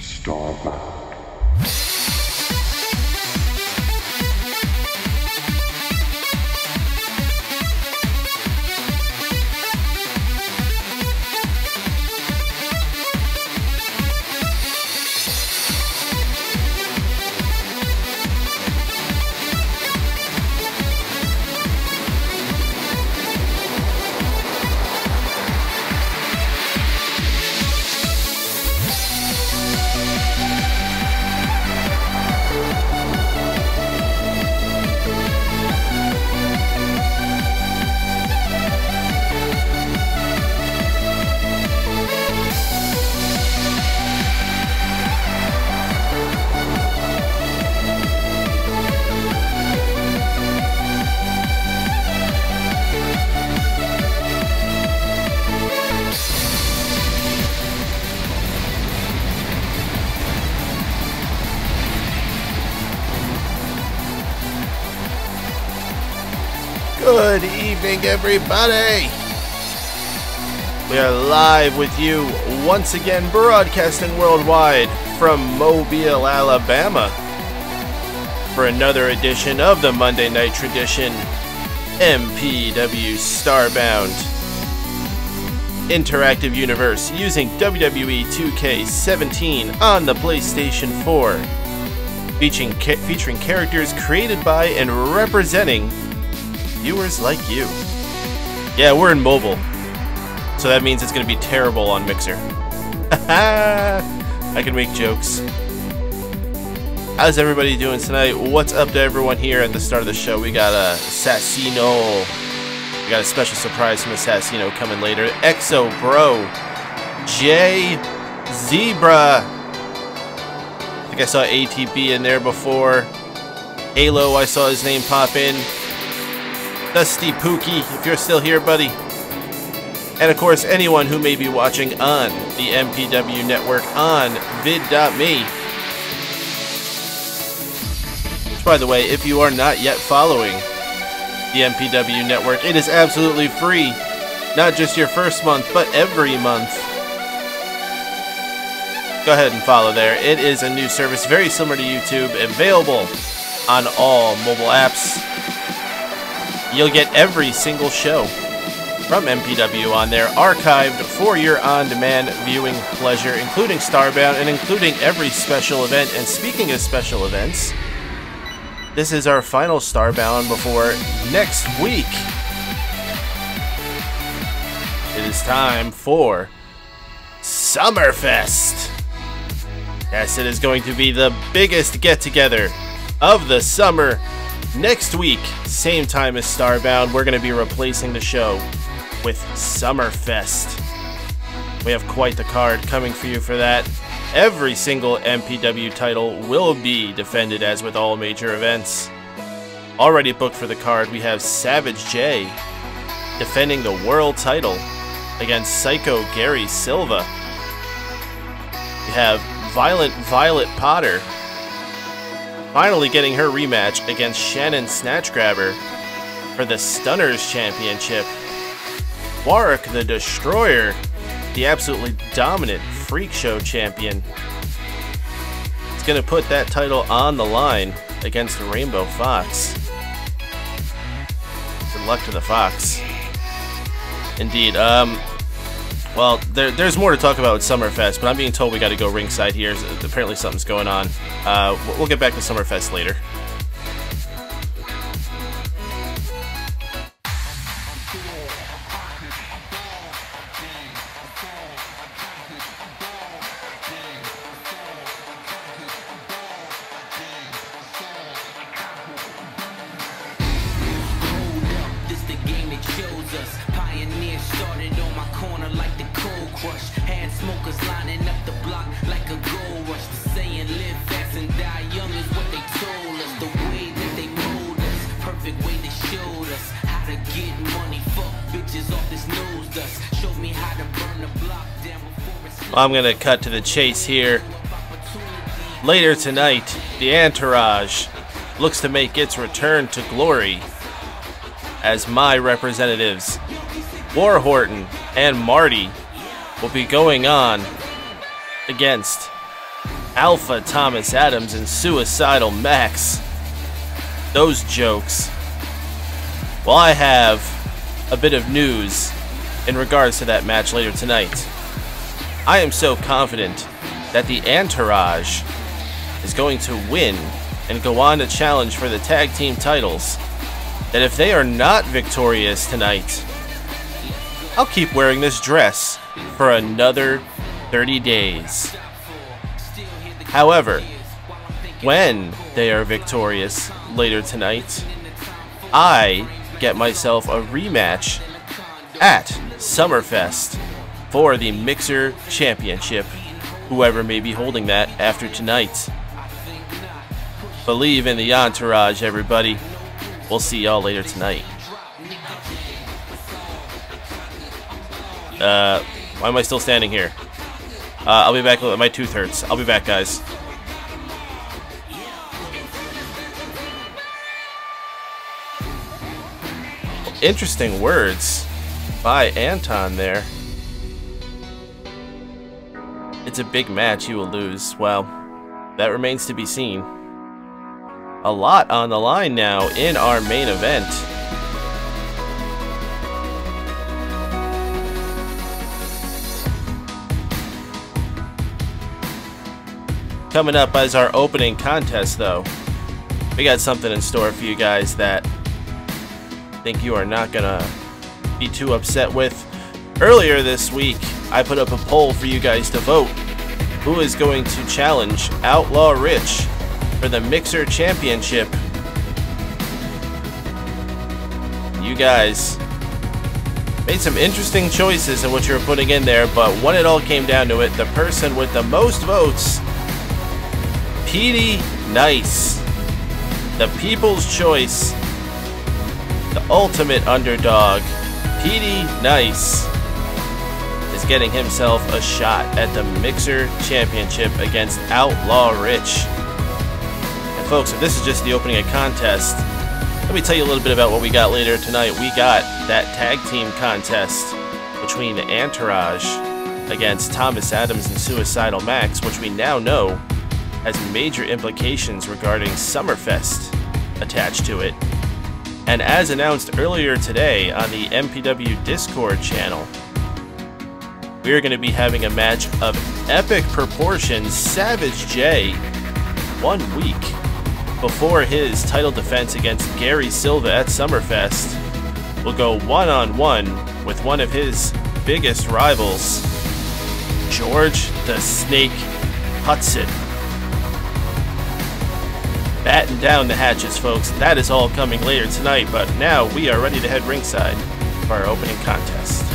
StarBound. Good evening, everybody! We are live with you once again, broadcasting worldwide from Mobile, Alabama, for another edition of the Monday Night Tradition, MPW StarBound. Interactive universe using WWE 2K17 on the PlayStation 4, featuring characters created by and representing viewers like you. Yeah, we're in mobile, so that means it's going to be terrible on Mixer. I can make jokes. How's everybody doing tonight? What's up to everyone here at the start of the show? We got Assassino. We got a special surprise from Assassino coming later. Exo Bro. J Zebra. I think I saw ATB in there before. Halo, I saw his name pop in. Dusty Pookie, if you're still here, buddy. And of course, anyone who may be watching on the MPW network on vid.me. Which, by the way, if you are not yet following the MPW network, it is absolutely free. Not just your first month, but every month. Go ahead and follow there. It is a new service very similar to YouTube, available on all mobile apps. You'll get every single show from MPW on there, archived for your on-demand viewing pleasure, including StarBound and including every special event. And speaking of special events, this is our final StarBound before next week. It is time for Summerfest. Yes, it is going to be the biggest get-together of the summer. Next week, same time as StarBound, we're going to be replacing the show with Summerfest. We have quite the card coming for you for that. Every single MPW title will be defended as with all major events. Already booked for the card, we have Savage J, defending the world title against Psycho Gary Silva. You have Violent Violet Potter finally getting her rematch against Shannon Snatchgrabber for the Stunners Championship. Warwick the Destroyer, the absolutely dominant Freak Show champion, is going to put that title on the line against Rainbow Fox. Good luck to the Fox. Indeed. Well, there's more to talk about with Summerfest, but I'm being told we got to go ringside here. Apparently something's going on. We'll get back to Summerfest later. I'm going to cut to the chase here. Later tonight, the Entourage looks to make its return to glory as my representatives, War Horton and Marty, will be going on against Alpha Thomas Adams and Suicidal Max. Those jokes. Well, I have a bit of news in regards to that match later tonight. I am so confident that the Entourage is going to win and go on to challenge for the tag team titles that if they are not victorious tonight, I'll keep wearing this dress for another 30 days. However, when they are victorious later tonight, I get myself a rematch at Summerfest for the Mixer Championship, whoever may be holding that after tonight. Believe in the Entourage, everybody. We'll see y'all later tonight. Why am I still standing here? I'll be back. My tooth hurts. I'll be back, guys. Interesting words by Anton there. It's a big match, you will lose. Well, that remains to be seen. A lot on the line now in our main event. Coming up as our opening contest, though, we got something in store for you guys that I think you are not gonna be too upset with. Earlier this week, I put up a poll for you guys to vote who is going to challenge Outlaw Rich for the Mixer Championship. You guys made some interesting choices in what you were putting in there, but when it all came down to it, the person with the most votes, Petey Nice, the people's choice, the ultimate underdog, Petey Nice, is getting himself a shot at the Mixer Championship against Outlaw Rich. And folks, if this is just the opening of contest, let me tell you a little bit about what we got later tonight. We got that tag team contest between the Entourage against Thomas Adams and Suicidal Max, which we now know has major implications regarding Summerfest attached to it. And as announced earlier today on the MPW Discord channel, we are going to be having a match of epic proportions. Savage J, 1 week before his title defense against Gary Silva at Summerfest, will go one-on-one with one of his biggest rivals, George the Snake Hudson. Batten down the hatches, folks. That is all coming later tonight, but now we are ready to head ringside for our opening contest.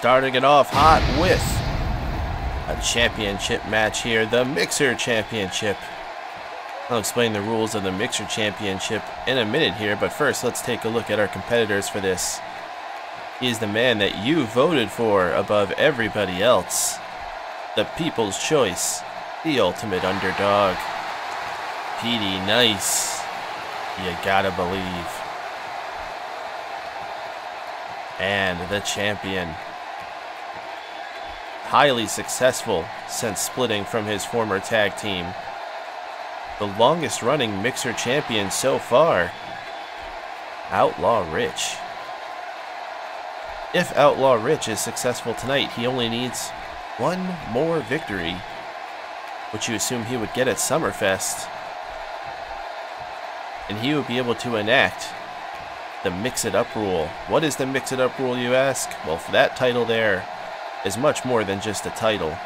Starting it off hot with a championship match here, the Mixer Championship. I'll explain the rules of the Mixer Championship in a minute here, but first let's take a look at our competitors for this. He is the man that you voted for above everybody else. The People's Choice, the ultimate underdog. PD Nice, you gotta believe. And the champion. Highly successful since splitting from his former tag team. The longest running Mixer champion so far, Outlaw Rich. If Outlaw Rich is successful tonight, he only needs one more victory, which you assume he would get at Summerfest, and he would be able to enact the Mix It Up rule. What is the Mix It Up rule, you ask? Well, for that title there is much more than just a title.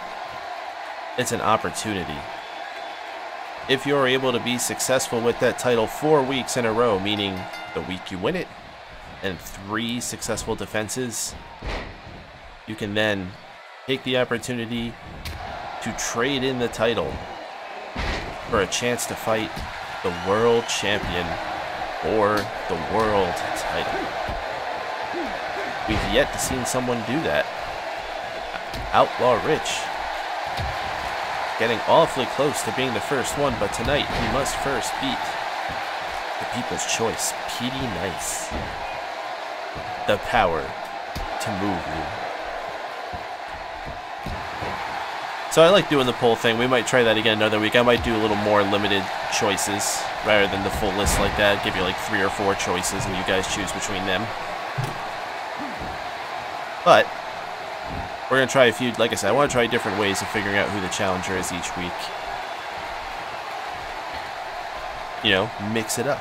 It's an opportunity. If you're able to be successful with that title 4 weeks in a row, meaning the week you win it, and 3 successful defenses, you can then take the opportunity to trade in the title for a chance to fight the world champion or the world title. We've yet to see someone do that. Outlaw Rich getting awfully close to being the first one, but tonight he must first beat the People's Choice, PD Nice. The power to move you. So I like doing the poll thing. We might try that again another week. I might do a little more limited choices rather than the full list like that. Give you like 3 or 4 choices and you guys choose between them. But We're going to try a few, like I said, I want to try different ways of figuring out who the challenger is each week. You know, mix it up.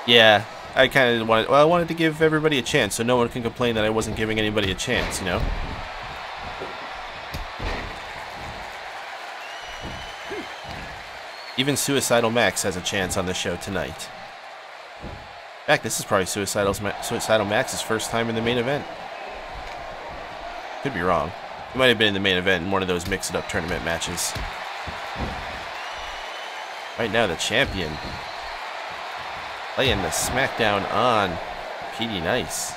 Yeah, I kind of wanted, well, I wanted to give everybody a chance so no one can complain that I wasn't giving anybody a chance, you know? Even Suicidal Max has a chance on the show tonight. In fact, this is probably Suicidal Max's first time in the main event. Could be wrong. He might have been in the main event in one of those mix-it-up tournament matches. Right now, the champion laying the smackdown on PD Nice.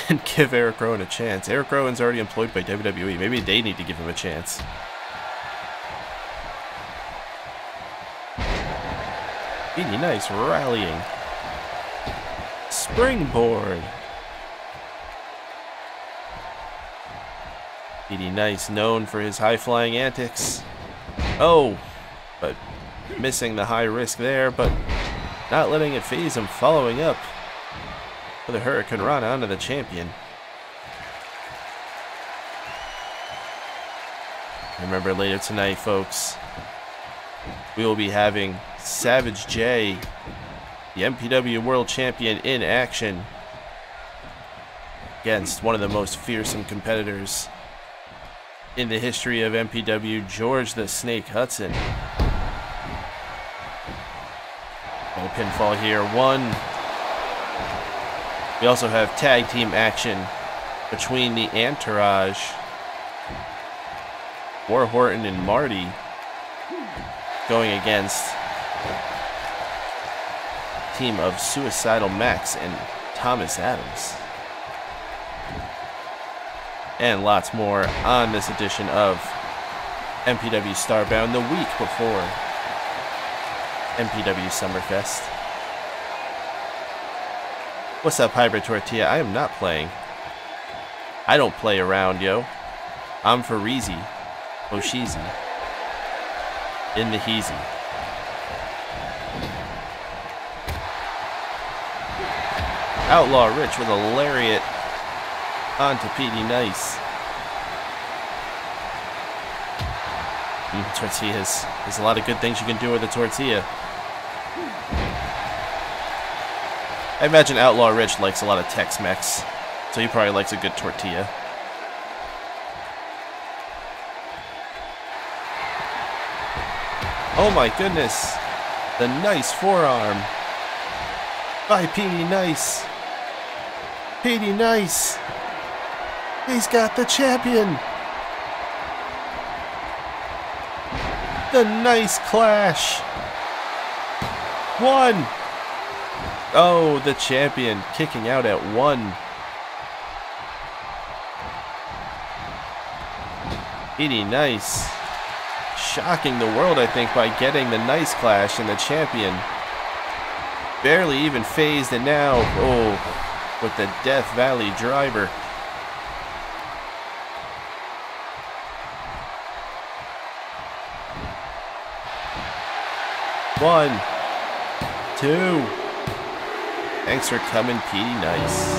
And give Eric Rowan a chance. Eric Rowan's already employed by WWE. Maybe they need to give him a chance. PD Nice rallying. Springboard. PD Nice known for his high-flying antics. Oh, but missing the high risk there, but not letting it phase him, following up with a Hurricane Rana onto the champion. Remember, later tonight, folks, we will be having Savage J, the MPW World Champion, in action against one of the most fearsome competitors in the history of MPW, George the Snake Hudson. No pinfall here, 1. We also have tag team action between the Entourage, War Horton and Marty, going against a team of Suicidal Max and Thomas Adams. And lots more on this edition of MPW StarBound, the week before MPW Summerfest. What's up, Hybrid Tortilla? I am not playing. I don't play around, yo. I'm for Reezy. Oshizi. In the Heezy. Outlaw Rich with a lariat onto PD Nice. Tortillas. There's a lot of good things you can do with a tortilla. I imagine Outlaw Rich likes a lot of Tex-Mex, so he probably likes a good tortilla. Oh my goodness! The nice forearm by PD Nice. PD Nice! He's got the champion! The nice clash! 1! Oh, the champion kicking out at 1. PD Nice shocking the world, I think, by getting the nice clash, and the champion barely even phased, and now, oh, with the Death Valley driver. One, 2. Thanks for coming, PD Nice.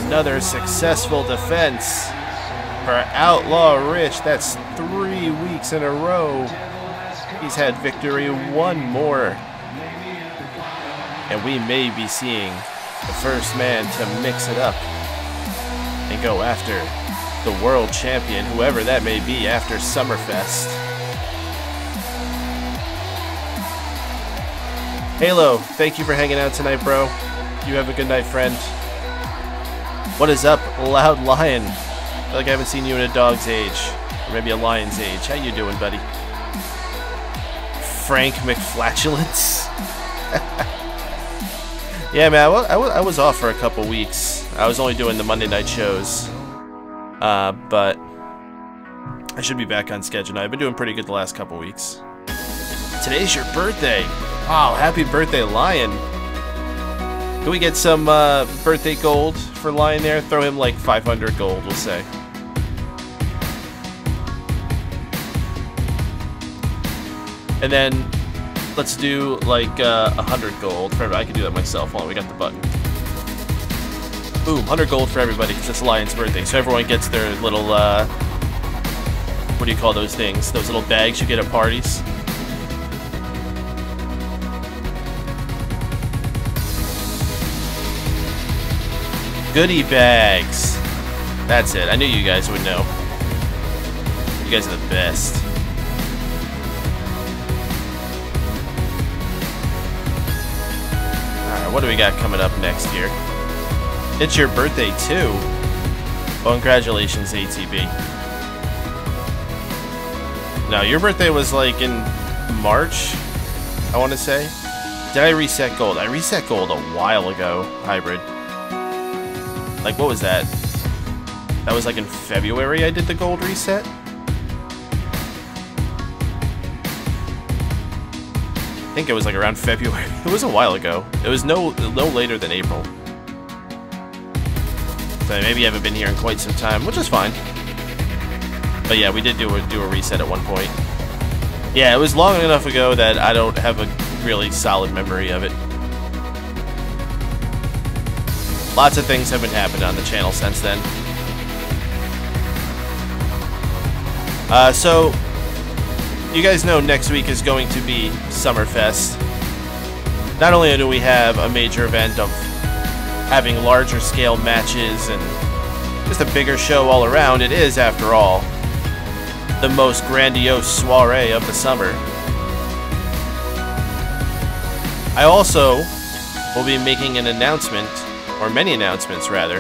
Another successful defense for Outlaw Rich. That's 3 weeks in a row. He's had victory, 1 more. And we may be seeing the first man to mix it up and gonna go after the world champion, whoever that may be, after Summerfest. Halo, thank you for hanging out tonight, bro. You have a good night, friend. What is up, Loud Lion? I feel like I haven't seen you in a dog's age, or maybe a lion's age. How you doing, buddy? Frank McFlatulence. Yeah, man, I was off for a couple weeks. I was only doing the Monday night shows, but I should be back on schedule now. I've been doing pretty good the last couple weeks. Today's your birthday. Oh, happy birthday, Lion. Can we get some birthday gold for Lion there? Throw him like 500 gold, we'll say. And then let's do like 100 gold. I can do that myself. Hold on, we got the button. Boom, 100 gold for everybody because it's Lion's birthday. So everyone gets their little, what do you call those things? Those little bags you get at parties. Goodie bags. That's it. I knew you guys would know. You guys are the best. Alright, what do we got coming up next here? It's your birthday too. Well, congratulations, ATB. No, your birthday was like in March, I want to say. Did I reset gold? I reset gold a while ago, Hybrid. Like, what was that? That was like in February I did the gold reset? I think it was like around February. It was a while ago. It was no later than April. So maybe I haven't been here in quite some time, which is fine. But yeah, we did do a reset at one point. Yeah, it was long enough ago that I don't have a really solid memory of it. Lots of things have been happening on the channel since then. So, you guys know next week is going to be Summerfest. Not only do we have a major event of having larger scale matches and just a bigger show all around, it is, after all, the most grandiose soiree of the summer. I also will be making an announcement, or many announcements rather,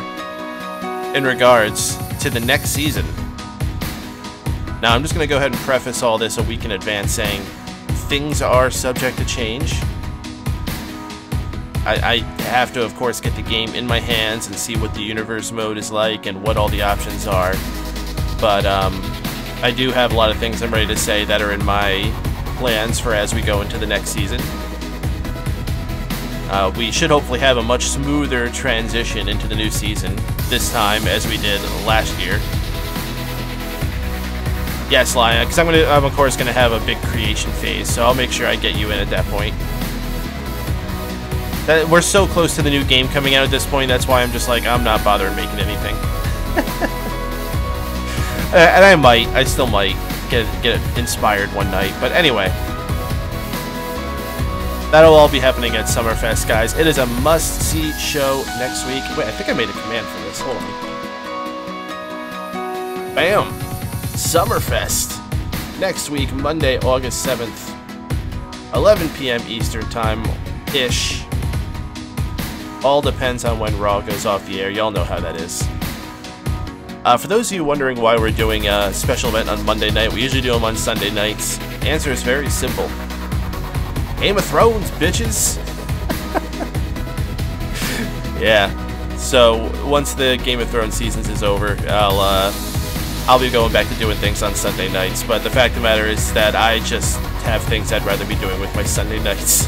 in regards to the next season. Now I'm just going to go ahead and preface all this a week in advance saying things are subject to change. I have to, of course, get the game in my hands and see what the universe mode is like and what all the options are. But I do have a lot of things I'm ready to say that are in my plans for as we go into the next season. We should hopefully have a much smoother transition into the new season this time as we did last year. Yes, Lion, because I'm of course gonna have a big creation phase, so I'll make sure I get you in at that point. We're so close to the new game coming out at this point, that's why I'm just like, I'm not bothering making anything. And I still might get inspired one night, but anyway. That'll all be happening at Summerfest, guys. It is a must-see show next week. Wait, I think I made a command for this. Hold on. Bam! Summerfest. Next week, Monday, August 7th. 11 p.m. Eastern Time-ish. All depends on when Raw goes off the air. Y'all know how that is. For those of you wondering why we're doing a special event on Monday night, we usually do them on Sunday nights. The answer is very simple. Game of Thrones, bitches! Yeah. So, once the Game of Thrones seasons is over, I'll be going back to doing things on Sunday nights. But the fact of the matter is that I just have things I'd rather be doing with my Sunday nights.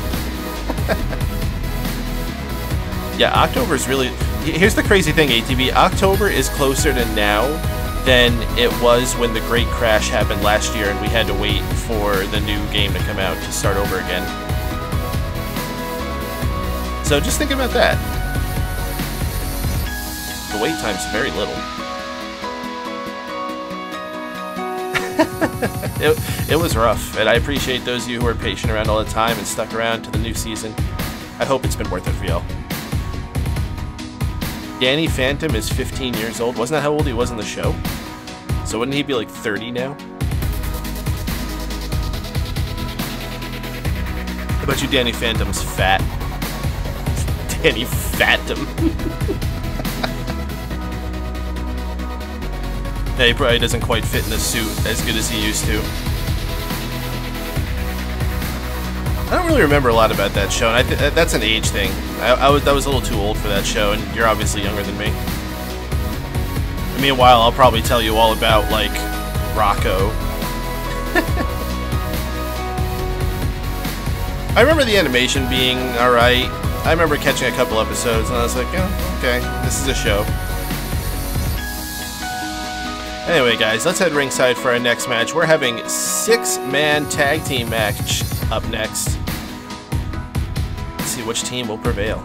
Yeah, October is really... Here's the crazy thing, ATV. October is closer to now than it was when the Great Crash happened last year and we had to wait for the new game to come out to start over again. So just think about that. The wait time's very little. It was rough, and I appreciate those of you who are patient around all the time and stuck around to the new season. I hope it's been worth it for y'all. Danny Phantom is 15 years old. Wasn't that how old he was in the show? So wouldn't he be like 30 now? I bet you Danny Phantom's fat. Danny Phantom. Yeah, he probably doesn't quite fit in the suit as good as he used to. I don't really remember a lot about that show, and that's an age thing. I was a little too old for that show, and you're obviously younger than me. Meanwhile, I'll probably tell you all about, like, Rocco. I remember the animation being alright. I remember catching a couple episodes, and I was like, oh, okay, this is a show. Anyway, guys, let's head ringside for our next match. We're having 6-man tag team match up next. Let's see which team will prevail.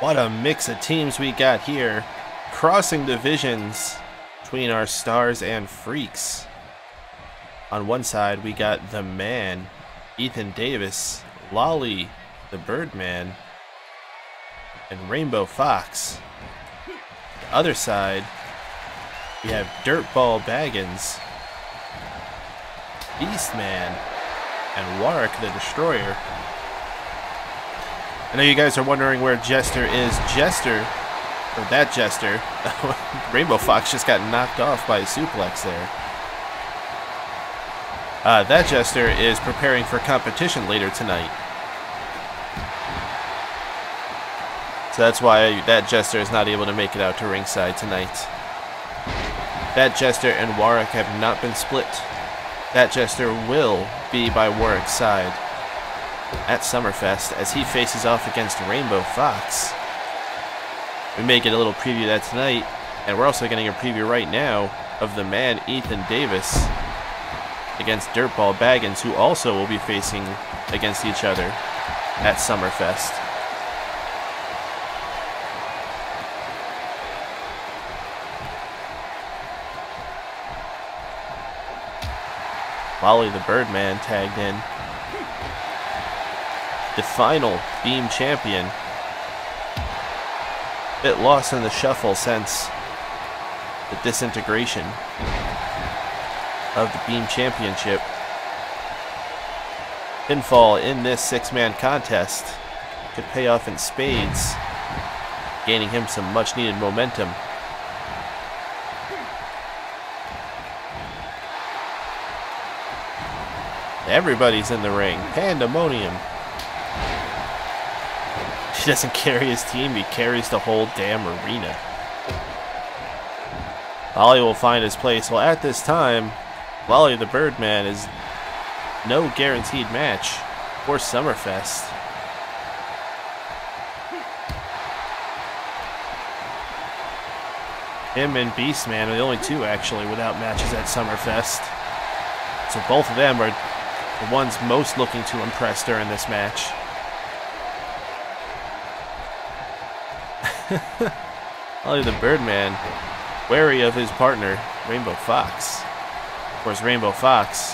What a mix of teams we got here. Crossing divisions between our stars and freaks. On one side, we got the man, Ethan Davis, Lolly, the Birdman, and Rainbow Fox. The other side, we have Dirtball Baggins, Beastman, and Warwick the Destroyer. I know you guys are wondering where Jester is. Jester, or that Jester, Rainbow Fox just got knocked off by a suplex there. That Jester is preparing for competition later tonight. So that's why that Jester is not able to make it out to ringside tonight. That Jester and Warwick have not been split. That Jester will be by Warwick's side at Summerfest as he faces off against Rainbow Fox. We may get a little preview of that tonight, and we're also getting a preview right now of the man Ethan Davis against Dirtball Baggins, who also will be facing against each other at Summerfest. Wally the Birdman tagged in. The final Beam Champion. Bit lost in the shuffle since the disintegration of the Beam Championship. Pinfall in this six-man contest could pay off in spades, gaining him some much-needed momentum. Everybody's in the ring. Pandemonium. He doesn't carry his team, he carries the whole damn arena. Lolly will find his place. Well, at this time, Lolly the Birdman is no guaranteed match for Summerfest. Him and Beastman are the only two actually without matches at Summerfest. So both of them are the ones most looking to impress during this match. Lolly the Birdman, wary of his partner, Rainbow Fox. Of course, Rainbow Fox,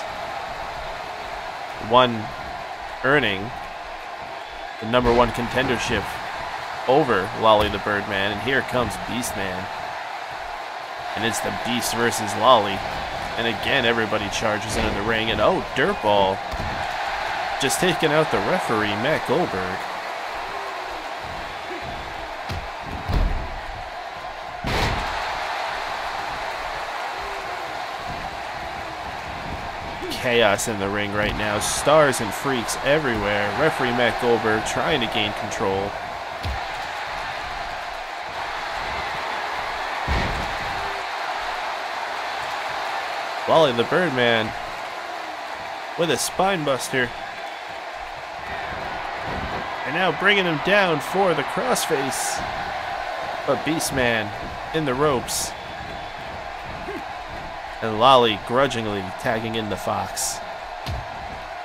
one earning the #1 contendership over Lolly the Birdman, and here comes Beastman. And it's the Beast versus Lolly. And again, everybody charges into the ring, and oh, Dirtball just taking out the referee, Matt Goldberg. Chaos in the ring right now. Stars and freaks everywhere. Referee Matt Goldberg trying to gain control. Wally the Birdman with a spine buster. And now bringing him down for the crossface. But Beastman in the ropes. And Lolly grudgingly tagging in the Fox.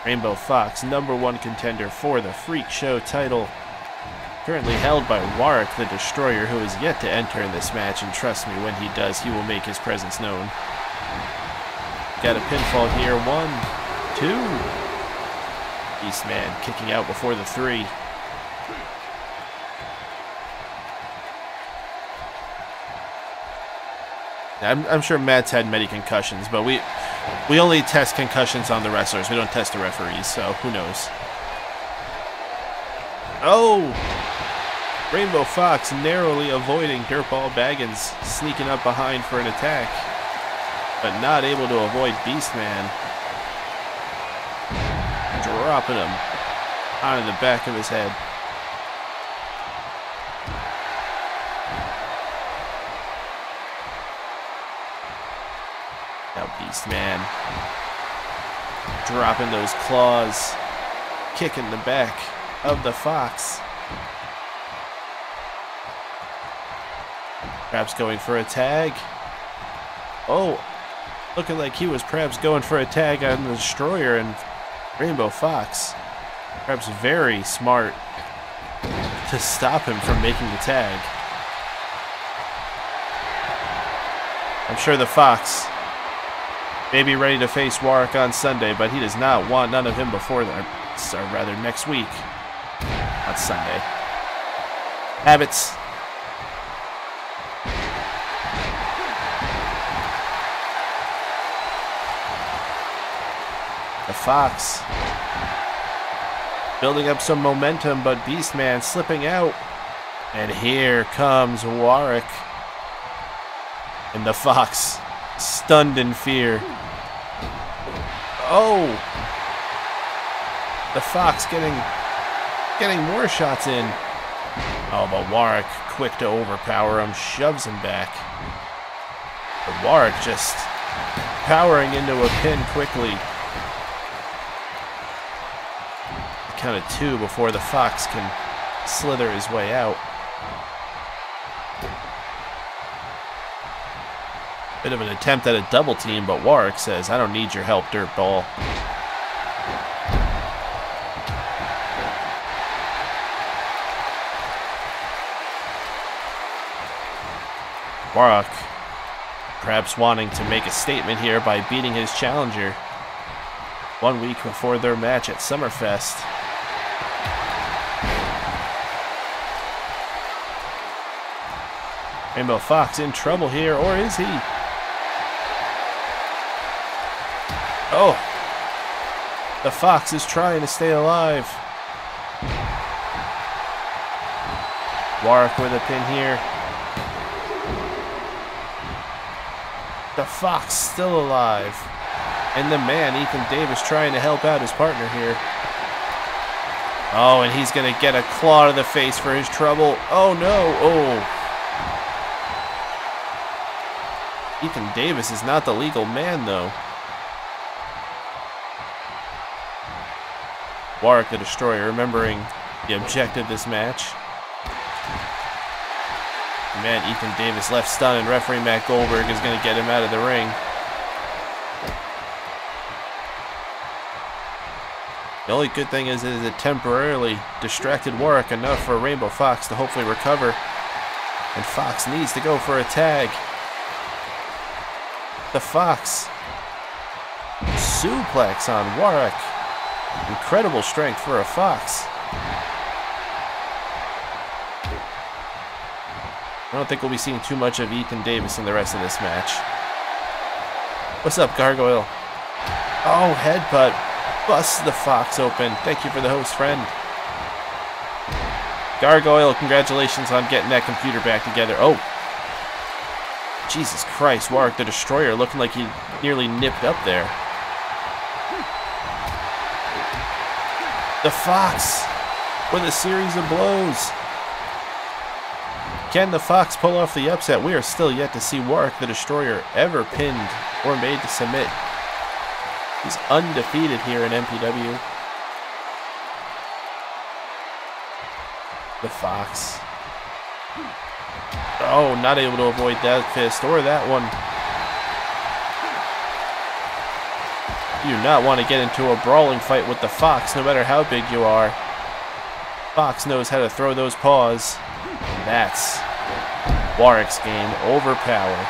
Rainbow Fox, #1 contender for the Freak Show title. Currently held by Warwick the Destroyer, who is yet to enter in this match. And trust me, when he does, he will make his presence known. Got a pinfall here. 1, 2. Beastman kicking out before the 3. I'm sure Matt's had many concussions, but we only test concussions on the wrestlers. We don't test the referees, so who knows. Oh! Rainbow Fox narrowly avoiding Dirtball Baggins, sneaking up behind for an attack, but not able to avoid Beastman. Dropping him onto the back of his head. Now Beastman dropping those claws, kicking the back of the Fox. Perhaps going for a tag. Oh, looking like he was perhaps going for a tag on the Destroyer and Rainbow Fox. Perhaps very smart to stop him from making the tag. I'm sure the Fox may be ready to face Warwick on Sunday, but he does not want none of him before that, or rather next week, on Sunday. Habits. The Fox building up some momentum, but Beastman slipping out. And here comes Warwick. And the Fox stunned in fear. Oh! The Fox getting more shots in. Oh, but Warwick, quick to overpower him, shoves him back. But Warwick just powering into a pin quickly. Count of 2 before the Fox can slither his way out. Bit of an attempt at a double team, but Warwick says, I don't need your help, dirtball. Warwick perhaps wanting to make a statement here by beating his challenger 1 week before their match at Summerfest. Rainbow Fox in trouble here, or is he? Oh! The Fox is trying to stay alive. Warwick with a pin here. The Fox still alive. And the man, Ethan Davis, trying to help out his partner here. Oh, and he's going to get a claw to the face for his trouble. Oh, no. Oh. Ethan Davis is not the legal man, though. Warwick the Destroyer, remembering the objective of this match. Man, Ethan Davis left stunned, and referee Matt Goldberg is going to get him out of the ring. The only good thing is it temporarily distracted Warwick enough for Rainbow Fox to hopefully recover. And Fox needs to go for a tag. The Fox. Suplex on Warwick. Incredible strength for a Fox. I don't think we'll be seeing too much of Ethan Davis in the rest of this match. What's up, Gargoyle? Oh, headbutt. Busts the Fox open. Thank you for the host, friend. Gargoyle, congratulations on getting that computer back together. Oh. Jesus Christ, Warwick the Destroyer looking like he nearly nipped up there. The Fox with a series of blows. Can the Fox pull off the upset? We are still yet to see Warwick the Destroyer ever pinned or made to submit. He's undefeated here in MPW. The Fox. Oh, not able to avoid that fist or that one. You do not want to get into a brawling fight with the Fox, no matter how big you are. Fox knows how to throw those paws. And that's Warwick's game. Overpower.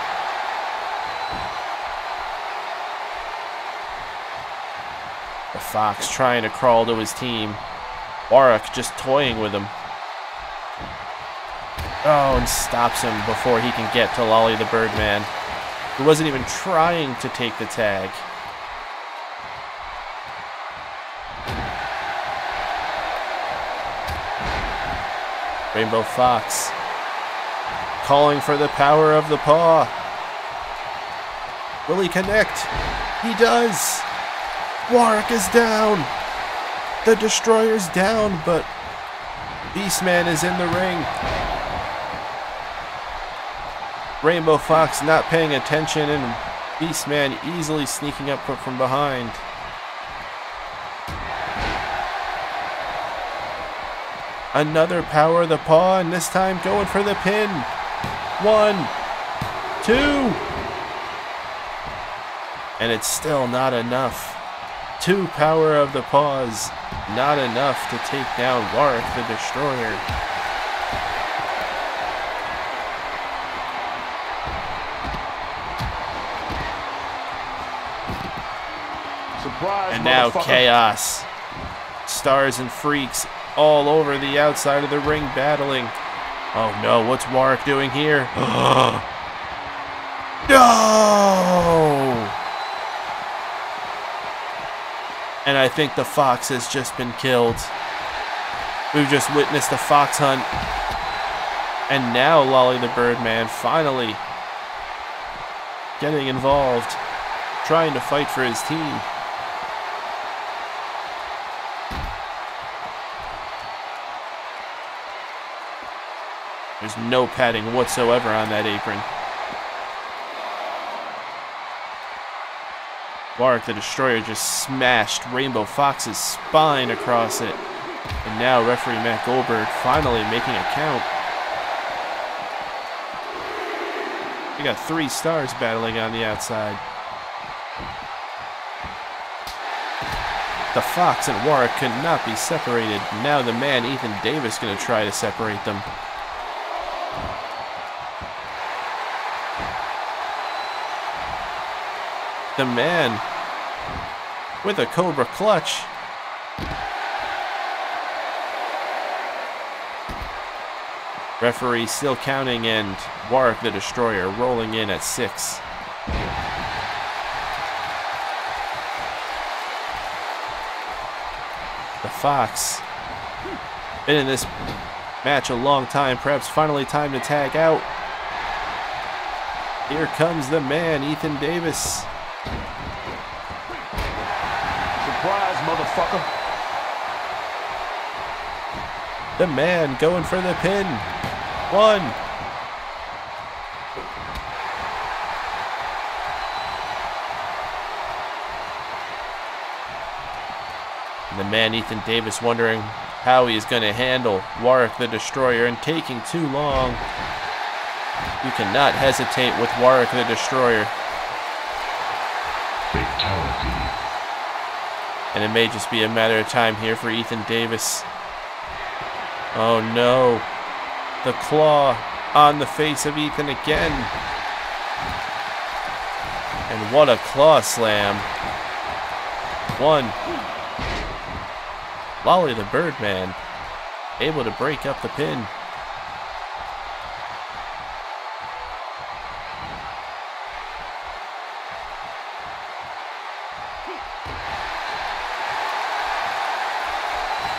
The Fox trying to crawl to his team. Warwick just toying with him. Oh, and stops him before he can get to Lolly the Birdman, who wasn't even trying to take the tag. Rainbow Fox calling for the power of the paw. Will he connect? He does. Warwick is down. The Destroyer's down, but Beastman is in the ring. Rainbow Fox not paying attention, and Beastman easily sneaking up from behind. Another power of the paw, and this time going for the pin. 1, 2. And it's still not enough. 2 power of the paws. Not enough to take down Warwick the Destroyer. Surprise, and now chaos. Stars and freaks all over the outside of the ring battling. Oh no, what's Warwick doing here? No! And I think the fox has just been killed. We've just witnessed a fox hunt. And now Lolly the Birdman finally getting involved, trying to fight for his team. There's no padding whatsoever on that apron. Warwick the Destroyer just smashed Rainbow Fox's spine across it. And now referee Matt Goldberg finally making a count. We got 3 stars battling on the outside. The Fox and Warwick could not be separated. Now the man Ethan Davis going to try to separate them. The man with a Cobra Clutch. Referee still counting, and Warwick the Destroyer rolling in at 6. The Fox been in this match a long time, perhaps finally time to tag out. Here comes the man, Ethan Davis. Surprise, motherfucker. The man going for the pin. 1. And the man Ethan Davis wondering how he is going to handle Warwick the Destroyer and taking too long. You cannot hesitate with Warwick the Destroyer. Fatality. And it may just be a matter of time here for Ethan Davis. Oh no. The claw on the face of Ethan again. And what a claw slam. 1. Lolly the Birdman able to break up the pin.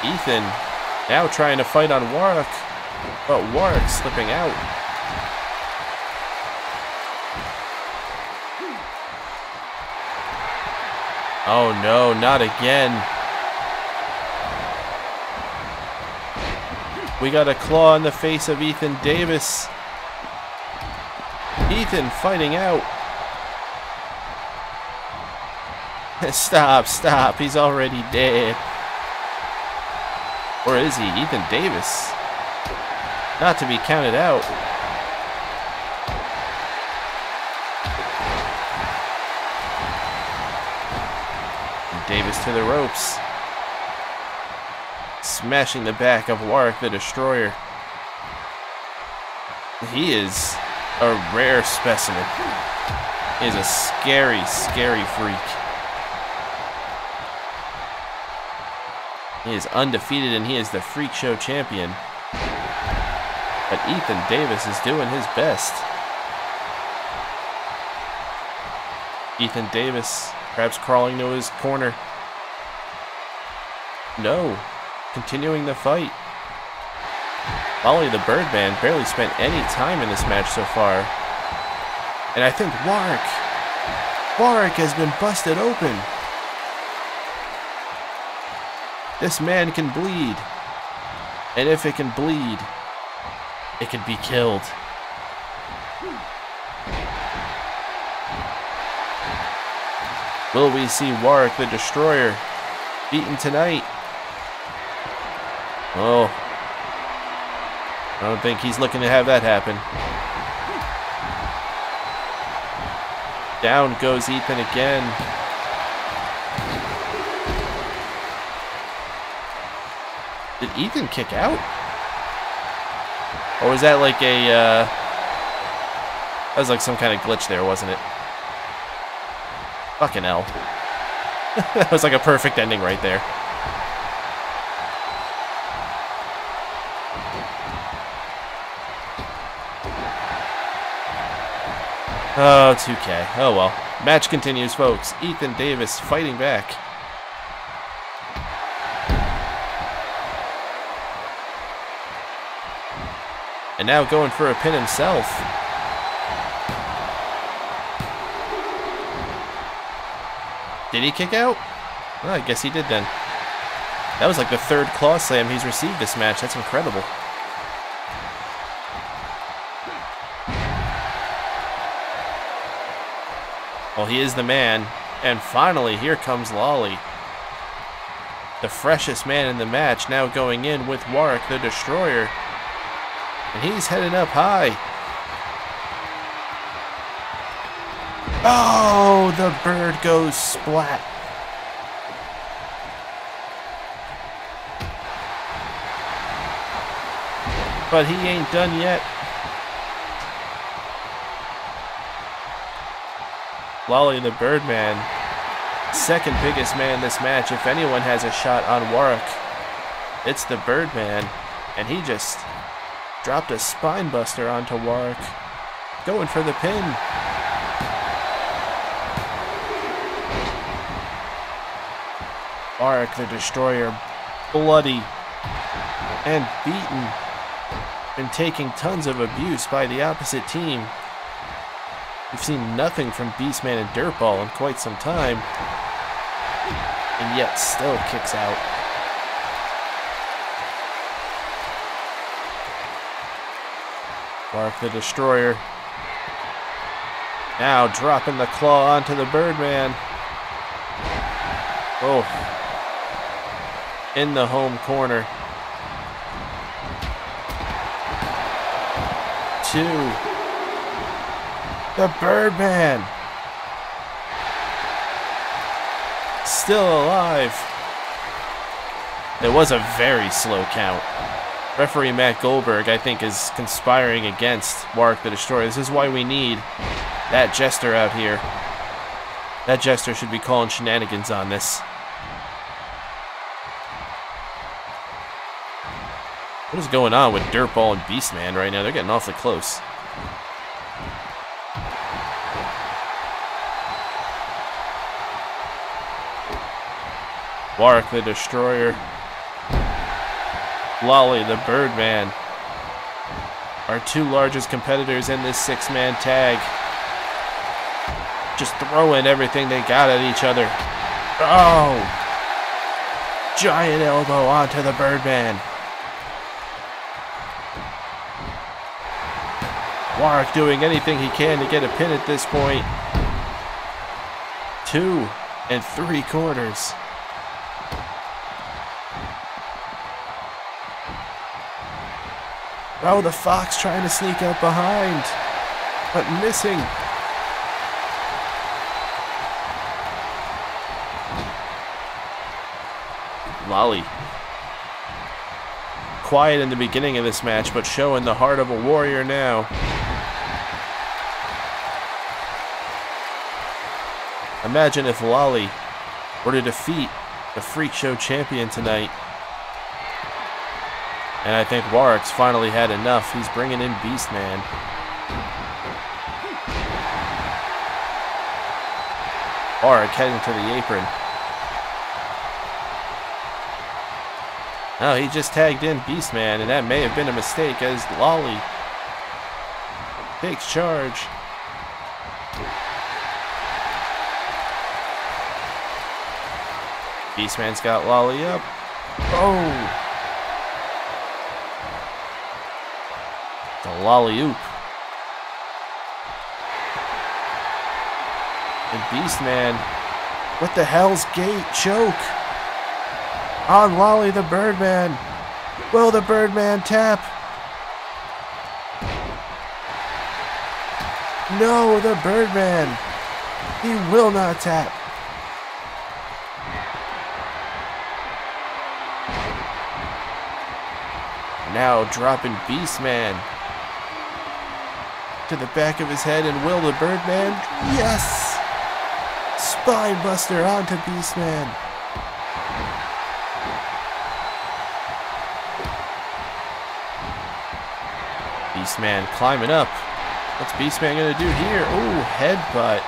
Ethan now trying to fight on Warwick, but Warwick slipping out. Oh no, not again. We got a claw on the face of Ethan Davis. Ethan fighting out. Stop, stop, he's already dead. Or is he? Ethan Davis. Not to be counted out. And Davis to the ropes. Smashing the back of Warwick the Destroyer. He is a rare specimen. He is a scary, scary freak. He is undefeated and he is the Freak Show champion. But Ethan Davis is doing his best. Ethan Davis perhaps crawling to his corner. No. Continuing the fight. Lolly the Birdman barely spent any time in this match so far. And I think Warwick has been busted open. This man can bleed. And if it can bleed, it can be killed. Will we see Warwick the Destroyer beaten tonight? Oh, I don't think he's looking to have that happen. Down goes Ethan again. Did Ethan kick out? Or was that like a, that was like some kind of glitch there, wasn't it? Fucking hell. That was like a perfect ending right there. Oh, 2K. Oh well. Match continues, folks. Ethan Davis fighting back. And now going for a pin himself. Did he kick out? Well, I guess he did then. That was like the third claw slam he's received this match. That's incredible. Well, he is the man. And finally, here comes Lawley. The freshest man in the match, now going in with Warwick the Destroyer. And he's heading up high. Oh, the bird goes splat. But he ain't done yet. Lawley the Birdman, second biggest man in this match. If anyone has a shot on Warwick, it's the Birdman. And he just dropped a spine buster onto Warwick. Going for the pin. Warwick the Destroyer, bloody and beaten, and taking tons of abuse by the opposite team. We've seen nothing from Beastman and Dirtball in quite some time, and yet still kicks out. Warwick the Destroyer now dropping the claw onto the Birdman. Oh, in the home corner. 2. The Birdman still alive. It was a very slow count. Referee Matt Goldberg, I think, is conspiring against Warwick the Destroyer. This is why we need that jester out here. That jester should be calling shenanigans on this. What is going on with Dirtball and Beastman right now? They're getting awfully close. Warwick the Destroyer, Lawley the Birdman, our two largest competitors in this 6-man tag. Just throwing everything they got at each other. Oh! Giant elbow onto the Birdman. Warwick doing anything he can to get a pin at this point. 2 3/4. Oh, the Fox trying to sneak up behind, but missing. Lawley. Quiet in the beginning of this match, but showing the heart of a warrior now. Imagine if Lawley were to defeat the Freak Show champion tonight. And I think Warwick's finally had enough. He's bringing in Beastman. Warwick heading to the apron. Oh, he just tagged in Beastman, and that may have been a mistake as Lawley takes charge. Beastman's got Lawley up. Oh! The Lawley-oop. And Beastman, what the hell's gate choke? On Lawley the Birdman. Will the Birdman tap? No, the Birdman. He will not tap. Now dropping Beastman to the back of his head, and will the Birdman? Yes! Spinebuster onto Beastman. Beastman climbing up. What's Beastman gonna do here? Ooh, headbutt.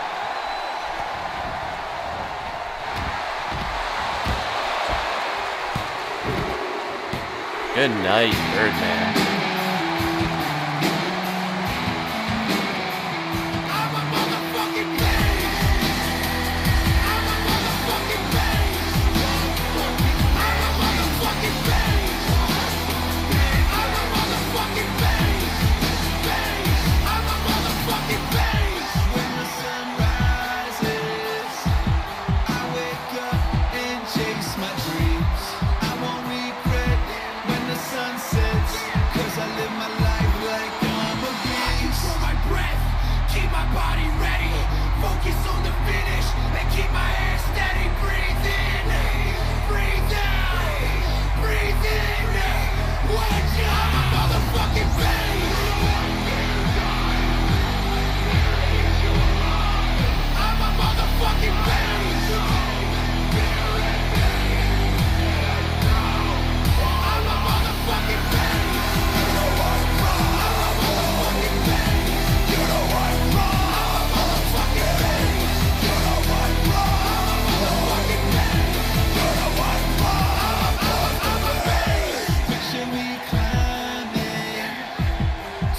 Good night, Birdman.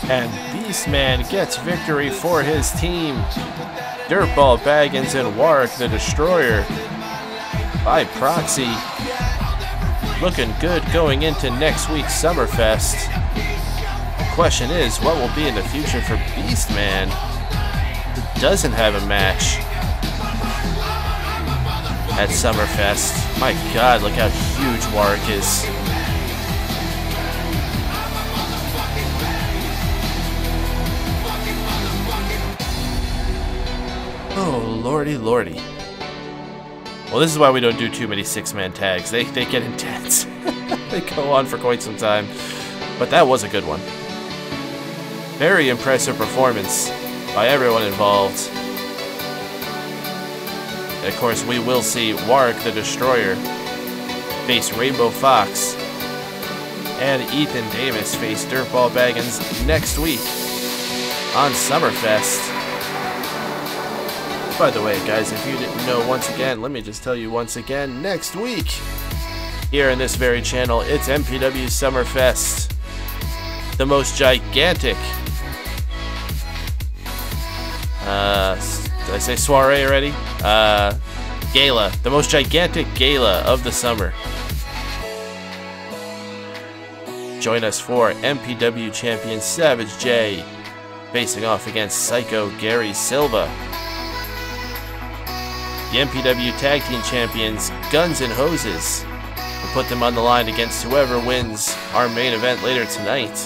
And Beastman gets victory for his team. Dirtball Baggins and Warwick the Destroyer by proxy. Looking good going into next week's Summerfest. The question is, what will be in the future for Beastman, who doesn't have a match at Summerfest? My God, look how huge Warwick is. Oh, lordy, lordy. Well, this is why we don't do too many six-man tags. They get intense. They go on for quite some time. But that was a good one. Very impressive performance by everyone involved. And of course, we will see Warwick the Destroyer face Rainbow Fox and Ethan Davis face Dirtball Baggins next week on Summerfest. By the way, guys, if you didn't know, once again, let me just tell you once again, next week, here in this very channel, it's MPW Summerfest. The most gigantic, did I say soiree already? Gala. The most gigantic gala of the summer. Join us for MPW champion Savage J facing off against Psycho Gary Silva. The MPW Tag Team Champions, Guns and Hoses, will put them on the line against whoever wins our main event later tonight.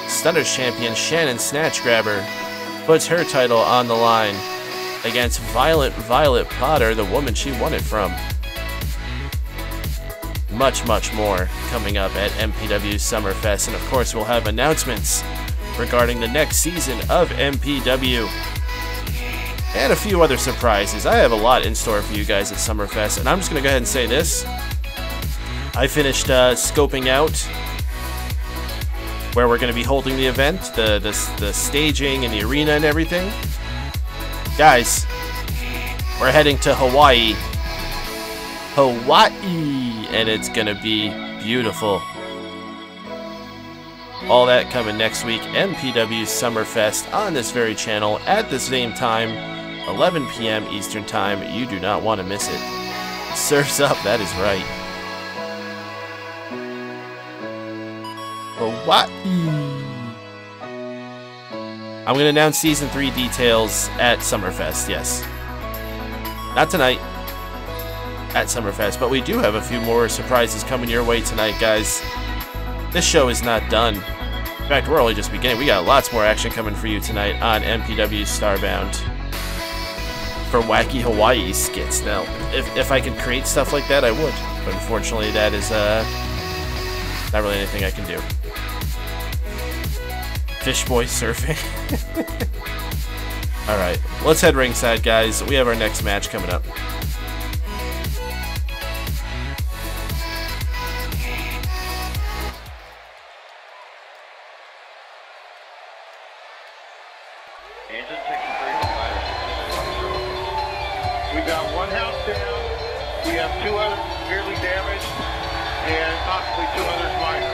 Stunners Champion Shannon Snatchgrabber puts her title on the line against Violent Violet Potter, the woman she won it from. Much, much more coming up at MPW Summerfest, and of course we'll have announcements regarding the next season of MPW. And a few other surprises. I have a lot in store for you guys at Summerfest, and I'm just going to go ahead and say this. I finished scoping out where we're going to be holding the event, the staging and the arena and everything. Guys, we're heading to Hawaii. Hawaii! And it's going to be beautiful. All that coming next week. MPW Summerfest on this very channel at the same time. 11 p.m. Eastern Time. You do not want to miss it. Surf's up, that is right. Hawaii. I'm going to announce Season 3 details at Summerfest, yes. Not tonight. At Summerfest, but we do have a few more surprises coming your way tonight, guys. This show is not done. In fact, we're only just beginning. We got lots more action coming for you tonight on MPW StarBound. For wacky Hawaii skits. Now, if I could create stuff like that, I would. But unfortunately, that is not really anything I can do. Fish boy surfing. Alright, let's head ringside, guys. We have our next match coming up. We got one house down, we have 2 others severely damaged, and possibly 2 others minor.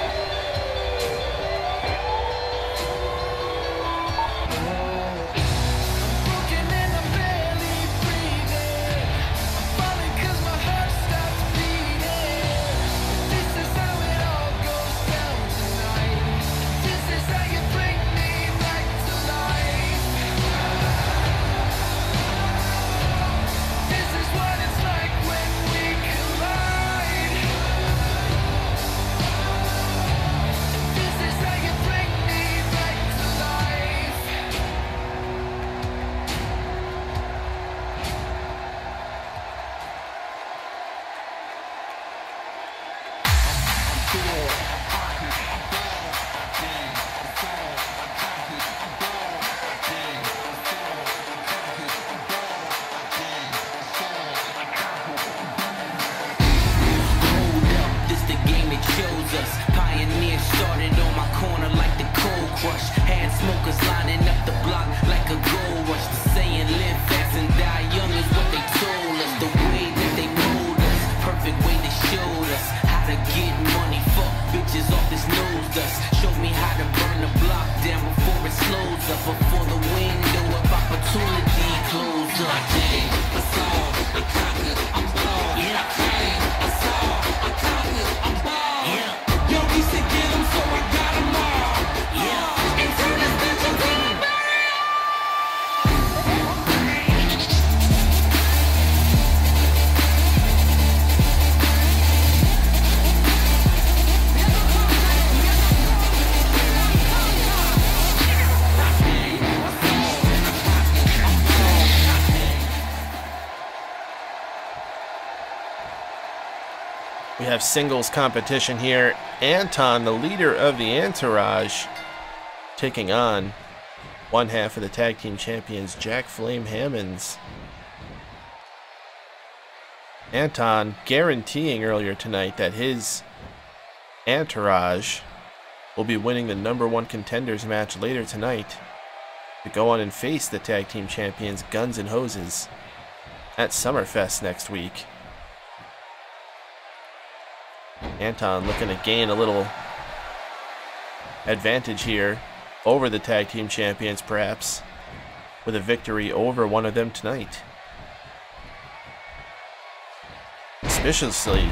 We have singles competition here. Anton, the leader of the Entourage, taking on one half of the tag team champions, Jack Flame Hammonds. Anton guaranteeing earlier tonight that his Entourage will be winning the #1 contenders match later tonight to go on and face the tag team champions Guns N' Hoses at Summerfest next week. Anton looking to gain a little advantage here over the tag team champions, perhaps with a victory over one of them tonight. Suspiciously,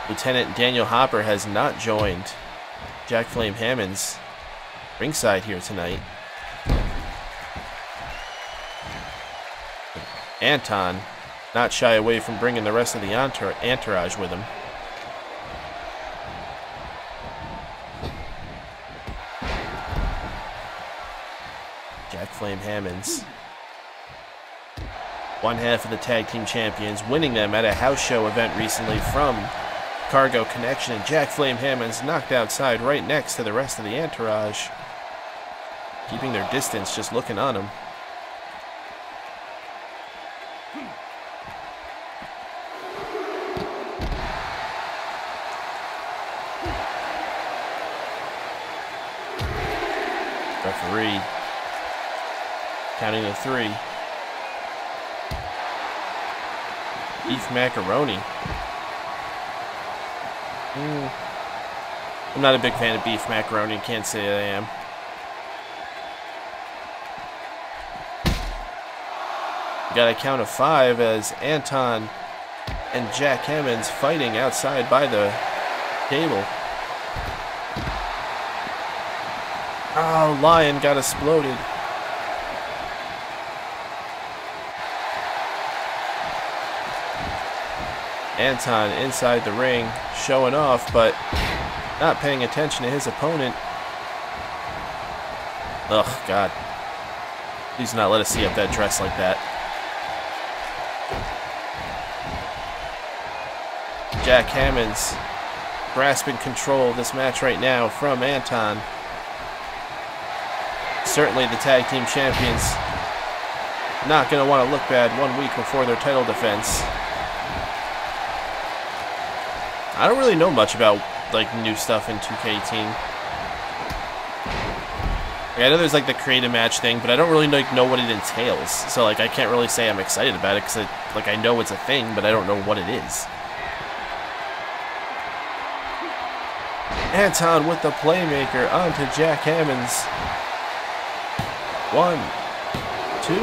Lieutenant Daniel Hopper has not joined Jack Flame Hammonds ringside here tonight. Anton not shy away from bringing the rest of the entourage with him. Jack Flame Hammonds, one half of the tag team champions, winning them at a house show event recently from Cargo Connection, and Jack Flame Hammonds knocked outside right next to the rest of the entourage, keeping their distance, just looking on him. Referee counting to 3. Beef macaroni. I'm not a big fan of beef macaroni, can't say I am. Got a count of 5 as Anton and Jack Hammonds fighting outside by the table. Oh, Lion got exploded. Anton inside the ring, showing off, but not paying attention to his opponent. Ugh, God. Please not let us see up that dress like that. Jack Hammonds grasping control of this match right now from Anton. certainly the tag team champions not going to want to look bad 1 week before their title defense. I don't really know much about like new stuff in 2K18. Like, I know there's like the create a match thing, but I don't really like know what it entails. So like I can't really say I'm excited about it because like I know it's a thing, but I don't know what it is. Anton with the playmaker onto Jack Hammonds. 1, 2.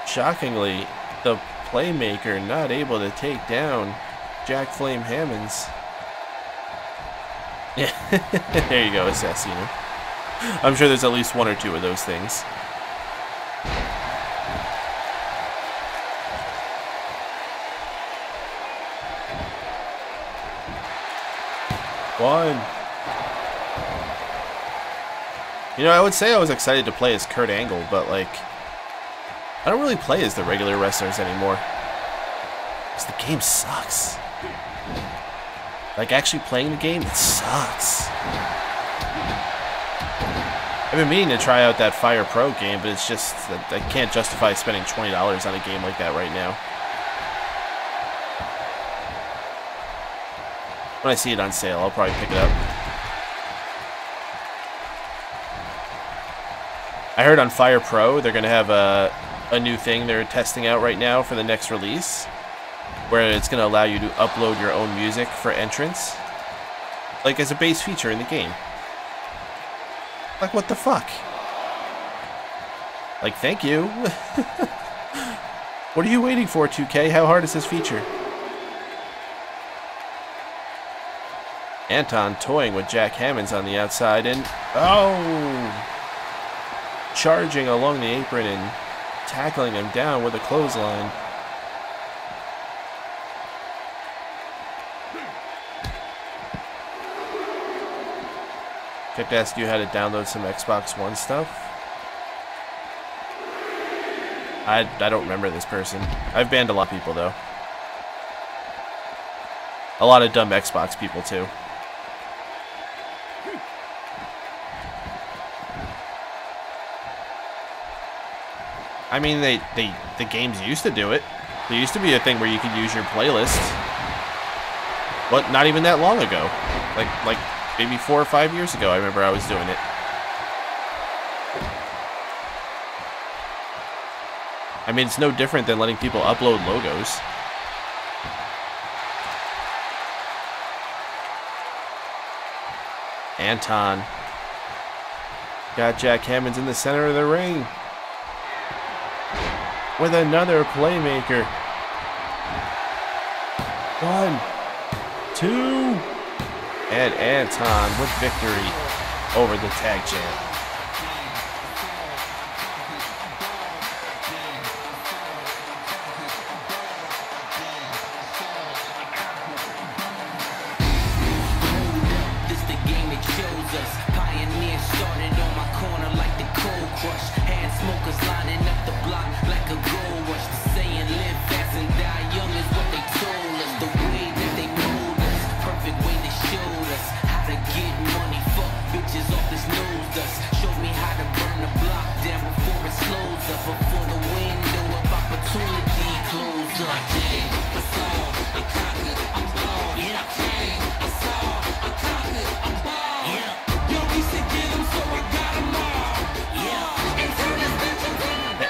Shockingly, the playmaker not able to take down Jack Flame Hammonds. Yeah, there you go, Assassino. I'm sure there's at least 1 or 2 of those things. One. You know, I would say I was excited to play as Kurt Angle, but like, I don't really play as the regular wrestlers anymore. Because the game sucks. Like, actually playing the game, it sucks. I've been meaning to try out that Fire Pro game, but it's just, I can't justify spending $20 on a game like that right now. When I see it on sale, I'll probably pick it up. I heard on Fire Pro, they're going to have a new thing they're testing out right now for the next release, where it's going to allow you to upload your own music for entrance, like as a base feature in the game. Like, what the fuck? Like, thank you. What are you waiting for, 2K? How hard is this feature? Anton toying with Jack Hammonds on the outside and... oh! Charging along the apron and tackling him down with a clothesline. Kept asking you how to download some Xbox One stuff. I don't remember this person. I've banned a lot of people, though. A lot of dumb Xbox people, too. I mean, the games used to do it. There used to be a thing where you could use your playlist. But not even that long ago. Like maybe 4 or 5 years ago, I remember I was doing it. I mean, it's no different than letting people upload logos. Anton got Jack Hammonds in the center of the ring with another playmaker. 1, 2, and Anton with victory over the tag champ.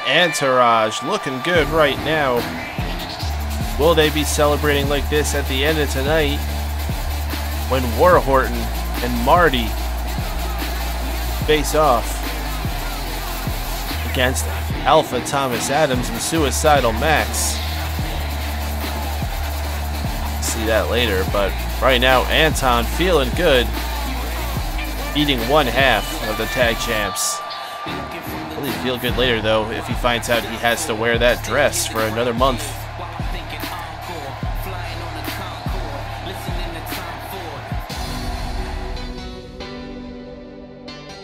Entourage looking good right now. Will they be celebrating like this at the end of tonight when War Horton and Marty face off against Alpha Thomas Adams and Suicidal Max? See that later, but right now Anton feeling good, beating 1/2 of the tag champs. Will he feel good later, though, if he finds out he has to wear that dress for another month?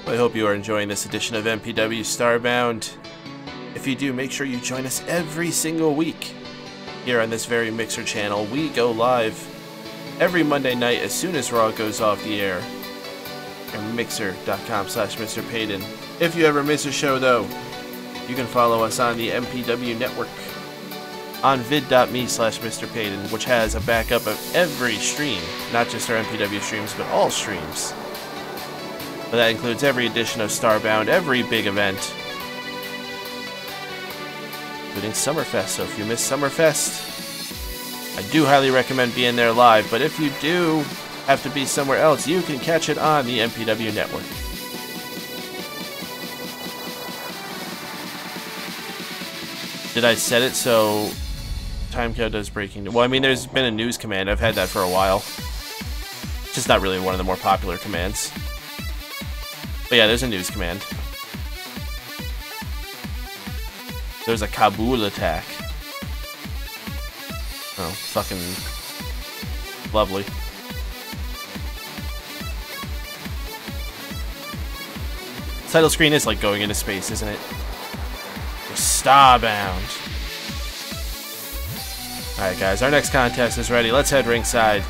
I hope you are enjoying this edition of MPW StarBound. If you do, make sure you join us every single week here on this very Mixer channel. We go live every Monday night as soon as Raw goes off the air. And mixer.com/MrPaden. If you ever miss a show, though, you can follow us on the MPW network on vid.me/MrPaden, which has a backup of every stream, not just our MPW streams, but all streams. But that includes every edition of StarBound, every big event, including Summerfest. So if you miss Summerfest, I do highly recommend being there live, but if you do have to be somewhere else, you can catch it on the MPW network. Did I set it so timecode does breaking? Well, I mean, there's been a news command. I've had that for a while. It's just not really one of the more popular commands. But yeah, there's a news command. There's a Kabul attack. Oh, fucking lovely. Title screen is like going into space, isn't it? We're StarBound. Alright guys, our next contest is ready. Let's head ringside.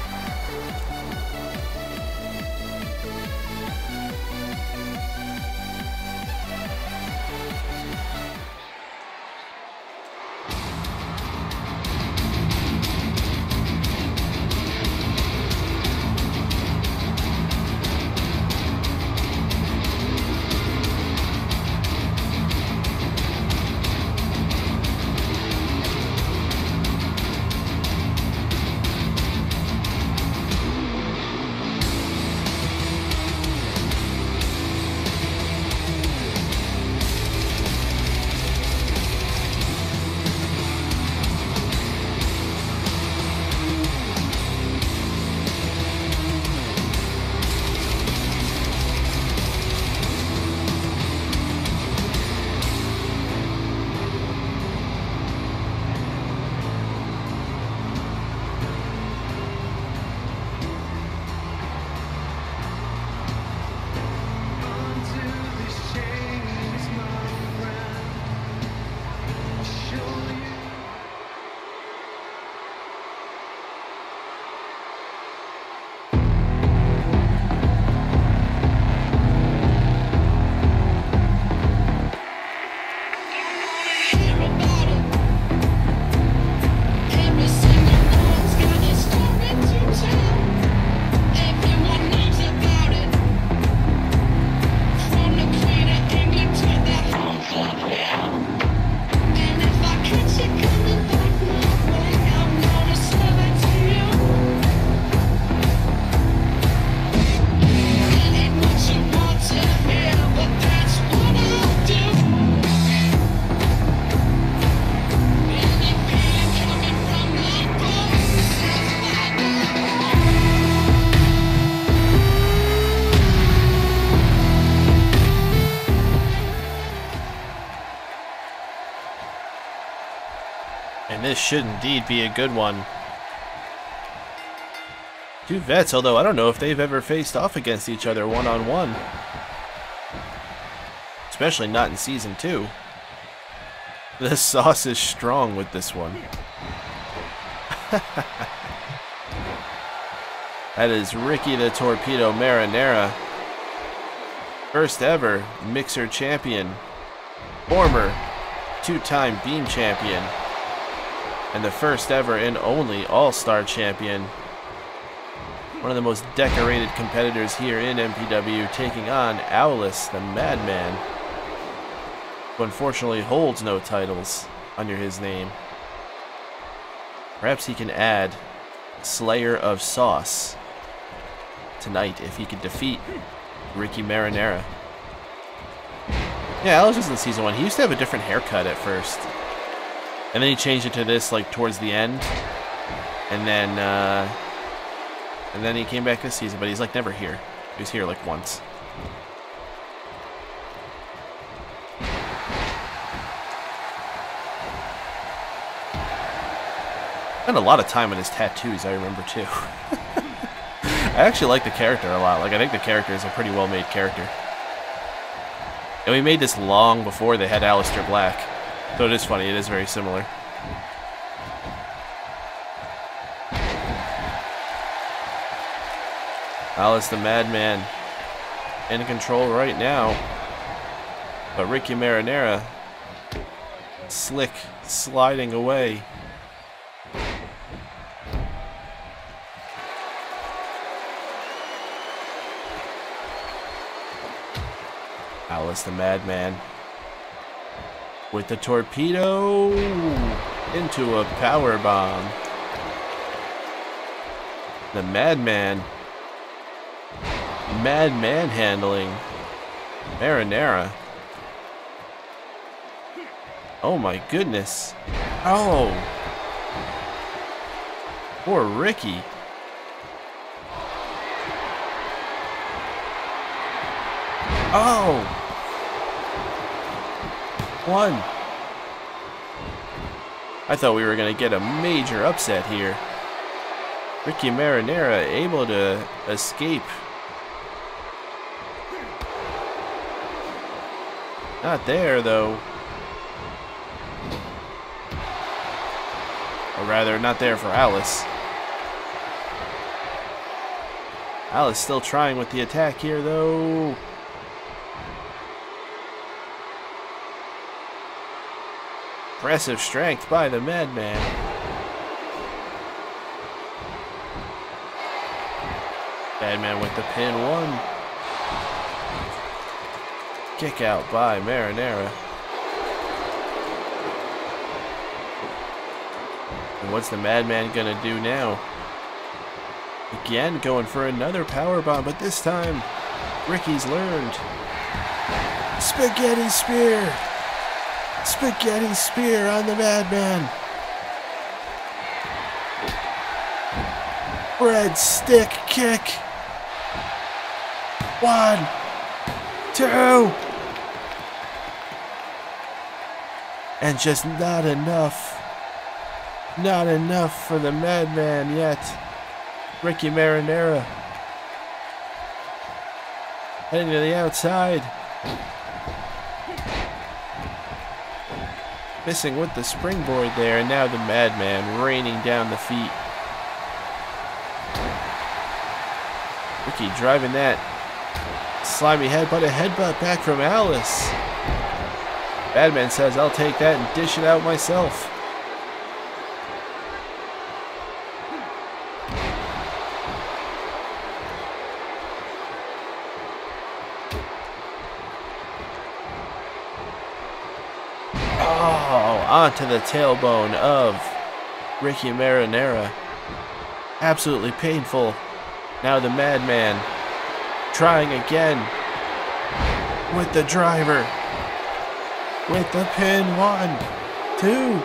And this should indeed be a good one. Two vets, although I don't know if they've ever faced off against each other one-on-one. Especially not in Season 2. The sauce is strong with this one. That is Ricky the Torpedo Marinara. First ever Mixer champion. Former two-time Beam champion. And the first ever and only All-Star champion. One of the most decorated competitors here in MPW, taking on Owlus the Madman, who unfortunately holds no titles under his name. Perhaps he can add Slayer of Sauce tonight if he could defeat Ricky Marinara. Yeah, Owlus was in Season 1. He used to have a different haircut at first. And then he changed it to this, like, towards the end. And then he came back this season, but he's, like, never here. He was here, like, once. Spent a lot of time on his tattoos, I remember, too. I actually like the character a lot. Like, I think the character is a pretty well-made character. And we made this long before they had Aleister Black. So it is funny, it is very similar. Alice the Madman in control right now. But Ricky Marinara, slick, sliding away. Alice the Madman with the torpedo into a power bomb. The Madman, handling Marinara. Oh my goodness. Oh, poor Ricky. Oh, one. I thought we were going to get a major upset here. Ricky Marinara able to escape. Not there, though. Or rather, not there for Alice. Alice still trying with the attack here, though. Impressive strength by the Madman. Madman with the pin 1. Kick out by Marinara. And what's the Madman gonna do now? Again, going for another power bomb, but this time, Ricky's learned. Spaghetti spear! Spaghetti spear on the Madman. Breadstick kick. 1, 2. And just not enough. Not enough for the Madman yet. Ricky Marinara heading to the outside. Missing with the springboard there, and now the Madman raining down the feet. Ricky driving that slimy headbutt, a headbutt back from Alice. Madman says, I'll take that and dish it out myself. Oh, onto the tailbone of Ricky Marinara. Absolutely painful. Now the Madman trying again with the driver. With the pin 1, 2.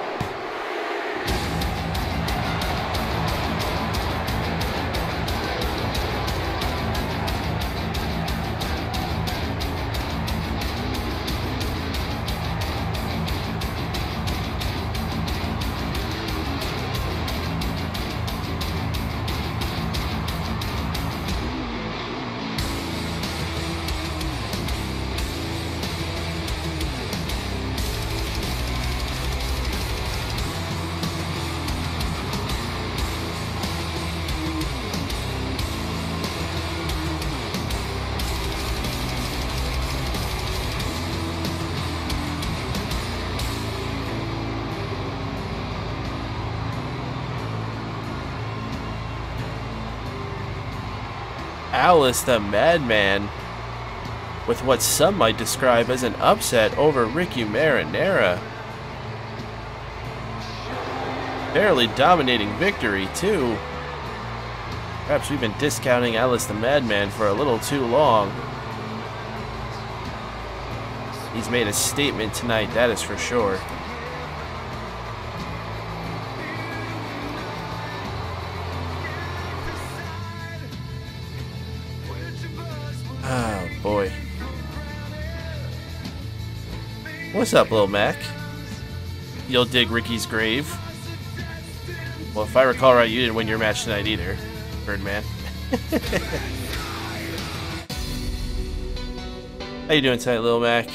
Alice the Madman with what some might describe as an upset over Ricky Marinara. Barely dominating victory too. Perhaps we've been discounting Alice the Madman for a little too long. He's made a statement tonight, that is for sure. Oh boy. What's up, Lil Mac? You'll dig Ricky's grave. Well, if I recall right, you didn't win your match tonight either, Birdman. How you doing tonight, Lil Mac?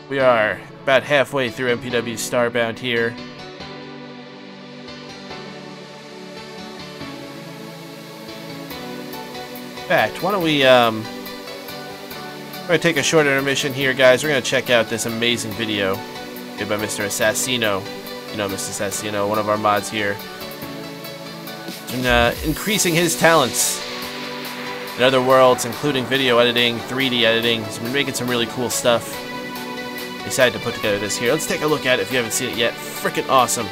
We are about halfway through MPW StarBound here. In fact, why don't we, we're going to take a short intermission here, guys. We're going to check out this amazing video made by Mr. Assassino. You know Mr. Assassino, one of our mods here. And, increasing his talents in other worlds, including video editing, 3D editing. He's been making some really cool stuff. Decided to put together this here. Let's take a look at it if you haven't seen it yet. Freaking awesome.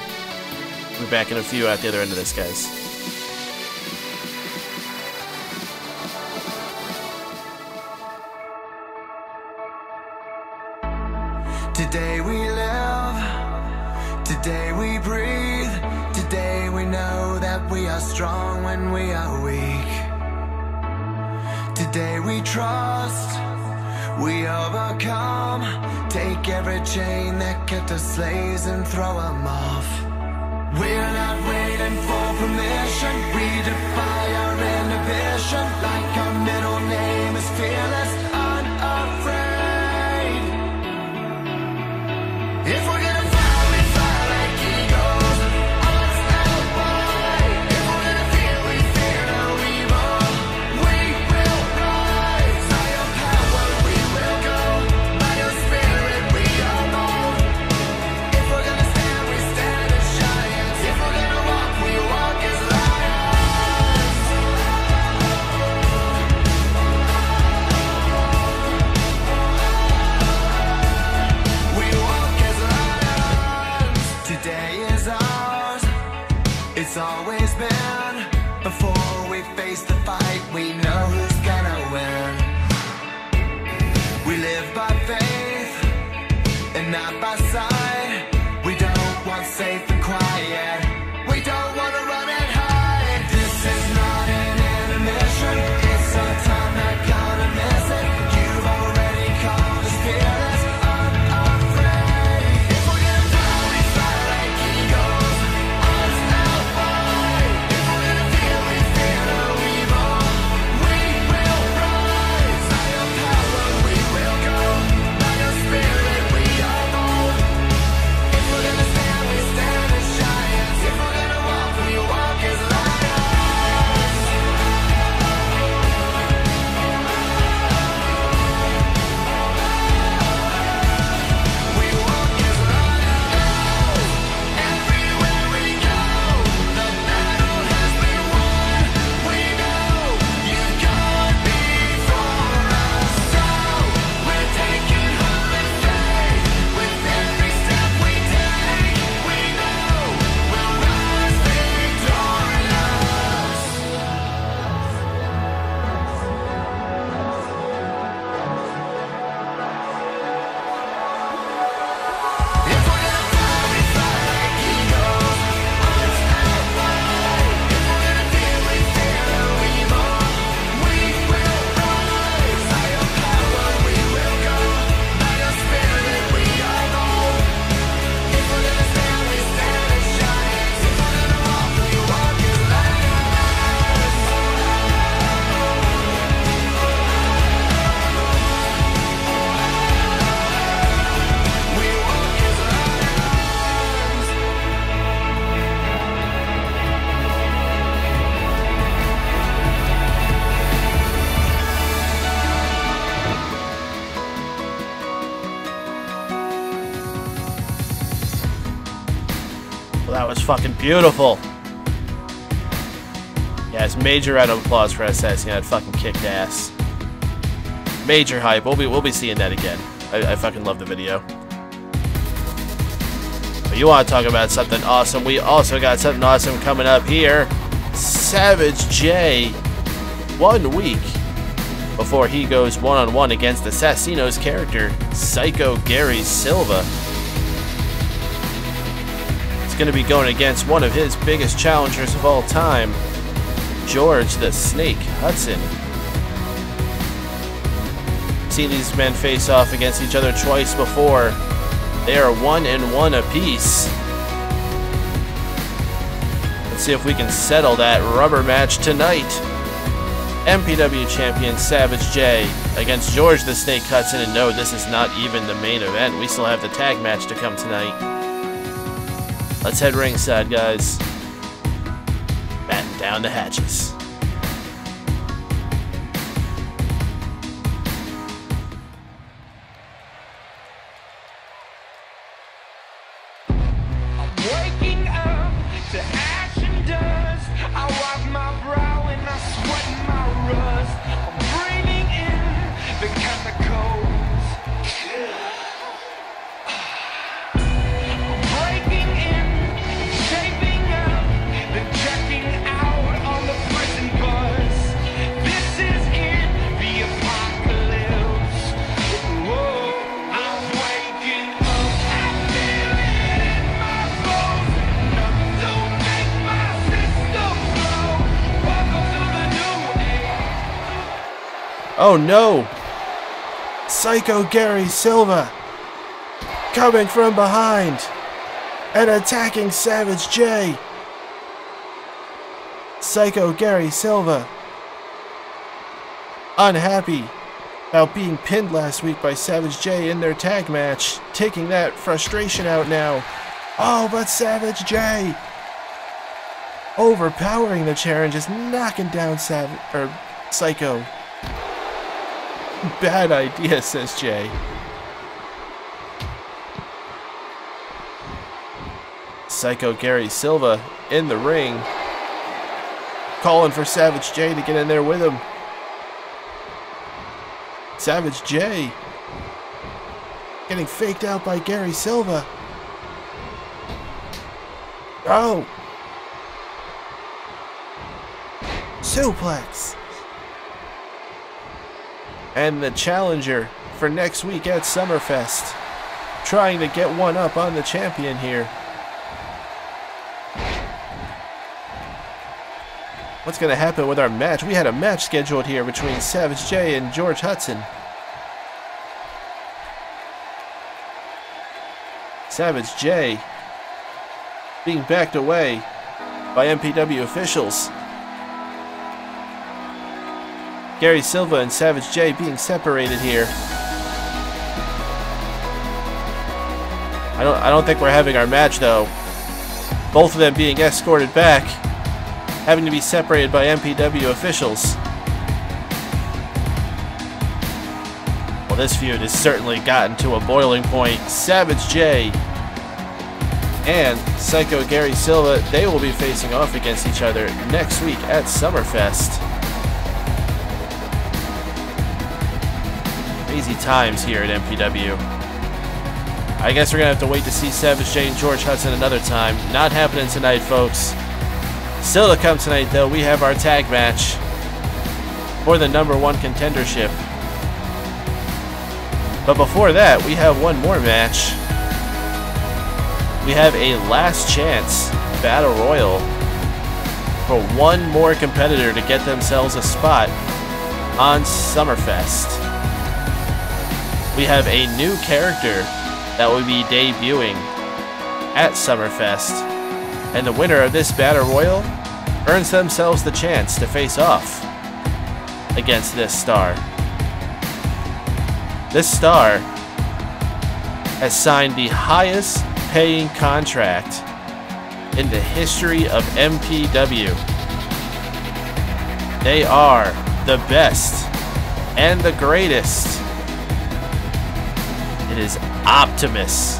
We're back in a few at the other end of this, guys. Today we live, today we breathe, today we know that we are strong when we are weak. Today we trust, we overcome, take every chain that kept us slaves and throw them off. We're not waiting for permission, we defy our inhibition, like our middle name is fearless, unafraid. If we're gonna fly, we fly like eagles, unstoppable. If we're gonna fear, we fear no evil. We will rise, by your power we will go, by your spirit we are bold. If we're gonna stand, we stand as giants. If we're gonna walk, we walk as lions. We walk as lions. Today is ours, it's always been. Before we face the fight, we know who's gonna win. We live by faith and not by sight. We don't want safe and quiet, we don't want to run and hide. This is not an intermission, it's our time, not gonna miss it. You've already called us fearless, unafraid. If we're gonna fly, we fly like eagles, unstoppable. If we're gonna fear, we fear no evil. We will rise, by your power we will go, by your spirit we are bold. If we're gonna stand, we stand as giants. If we're gonna walk, we walk as lions. We walk as lions. Everywhere we go, the battle has been won. We know you've gone before us, so we're taking hold of faith. With every step we take, we know we'll rise victorious. If we're gonna fly, we fly like eagles, unstoppable. If we're gonna fear, we fear no evil. We will rise, by your power we will go, by your spirit we are bold. If we're gonna stand, we stand as giants. If we're gonna walk, we walk as lions. We walk as lions. Well, that was fucking beautiful. Yes, major round of applause for Assassin. That fucking kicked ass. Major hype. We'll be seeing that again. I fucking love the video. But you want to talk about something awesome? We also got something awesome coming up here. Savage J, 1 week before he goes one-on-one against Assassino's character, Psycho Gary Silva. He's going to be going against one of his biggest challengers of all time, George the Snake Hudson. Seen these men face off against each other twice before. They are 1-1 apiece. Let's see if we can settle that rubber match tonight. MPW champion Savage J against George the Snake Hudson. And no, this is not even the main event. We still have the tag match to come tonight. Let's head ringside, guys. Batten down the hatches. Oh no! Psycho Gary Silva coming from behind and attacking Savage J. Psycho Gary Silva, unhappy about being pinned last week by Savage J in their tag match, taking that frustration out now. Oh, but Savage J overpowering the chair and just knocking down Psycho. Bad idea, says Jay. Psycho Gary Silva in the ring, calling for Savage J to get in there with him. Savage J getting faked out by Gary Silva. Oh! Suplex! And the challenger for next week at Summerfest, trying to get one up on the champion here. What's going to happen with our match? We had a match scheduled here between Savage J and George Hudson. Savage J being backed away by MPW officials. Gary Silva and Savage J being separated here. I don't think we're having our match though. Both of them being escorted back, having to be separated by MPW officials. Well, this feud has certainly gotten to a boiling point. Savage J and Psycho Gary Silva, they will be facing off against each other next week at Summerfest. Crazy times here at MPW. I guess we're gonna have to wait to see Savage J and George Hudson another time. Not happening tonight, folks. Still to come tonight, though, we have our tag match for the #1 contendership. But before that, we have one more match. We have a last chance battle royal for one more competitor to get themselves a spot on Summerfest. We have a new character that will be debuting at Summerfest, and the winner of this battle royal earns themselves the chance to face off against this star. This star has signed the highest paying contract in the history of MPW. They are the best and the greatest. It is Optimus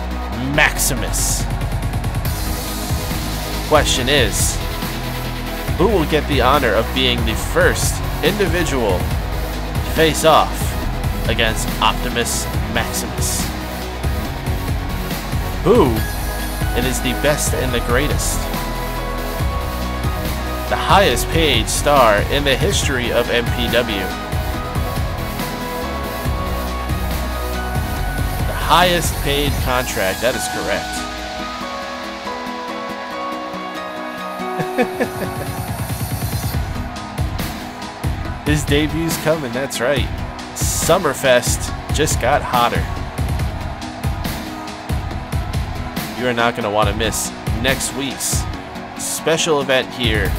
Maximus. Question is, who will get the honor of being the first individual to face off against Optimus Maximus? Who it is the best and the greatest? The highest paid star in the history of MPW. Highest paid contract, that is correct. His debut's coming, that's right. Summerfest just got hotter. You are not going to want to miss next week's special event here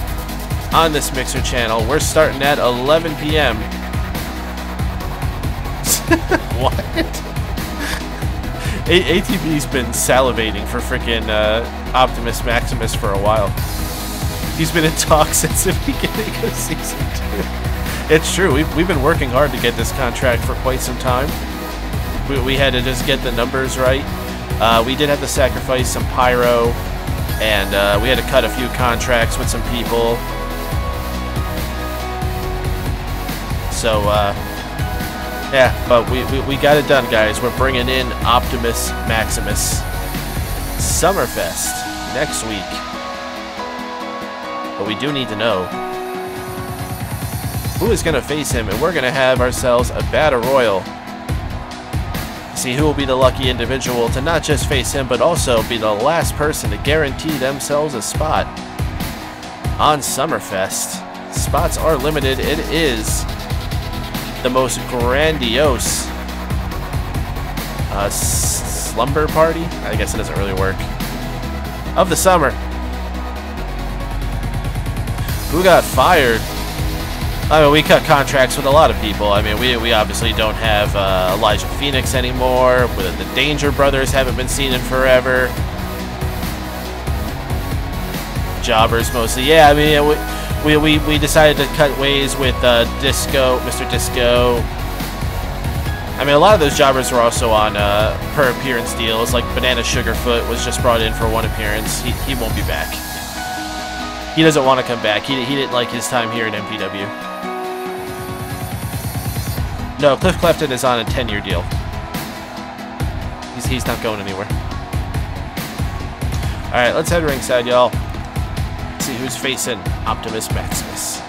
on this Mixer channel. We're starting at 11 p.m. What? ATV's been salivating for freaking Optimus Maximus for a while. He's been in talks since the beginning of Season 2. It's true, we've been working hard to get this contract for quite some time. We had to just get the numbers right. We did have to sacrifice some pyro, and we had to cut a few contracts with some people. So, yeah, but we got it done, guys. We're bringing in Optimus Maximus. Summerfest next week. But we do need to know who is going to face him, and we're going to have ourselves a battle royal. See who will be the lucky individual to not just face him, but also be the last person to guarantee themselves a spot on Summerfest. Spots are limited. It is the most grandiose slumber party, I guess it doesn't really work, of the summer. Who got fired? I mean, we cut contracts with a lot of people. I mean, we obviously don't have Elijah Phoenix anymore. The Danger Brothers haven't been seen in forever. Jobbers mostly. Yeah, I mean, we decided to cut ways with Disco, Mr. Disco. I mean, a lot of those jobbers were also on per appearance deals. Like Banana Sugarfoot was just brought in for one appearance. He won't be back. He doesn't want to come back. He didn't like his time here at MPW. No, Cliff Clefton is on a 10-year deal. He's not going anywhere. All right, let's head ringside, y'all. See who's facing Optimus Maximus.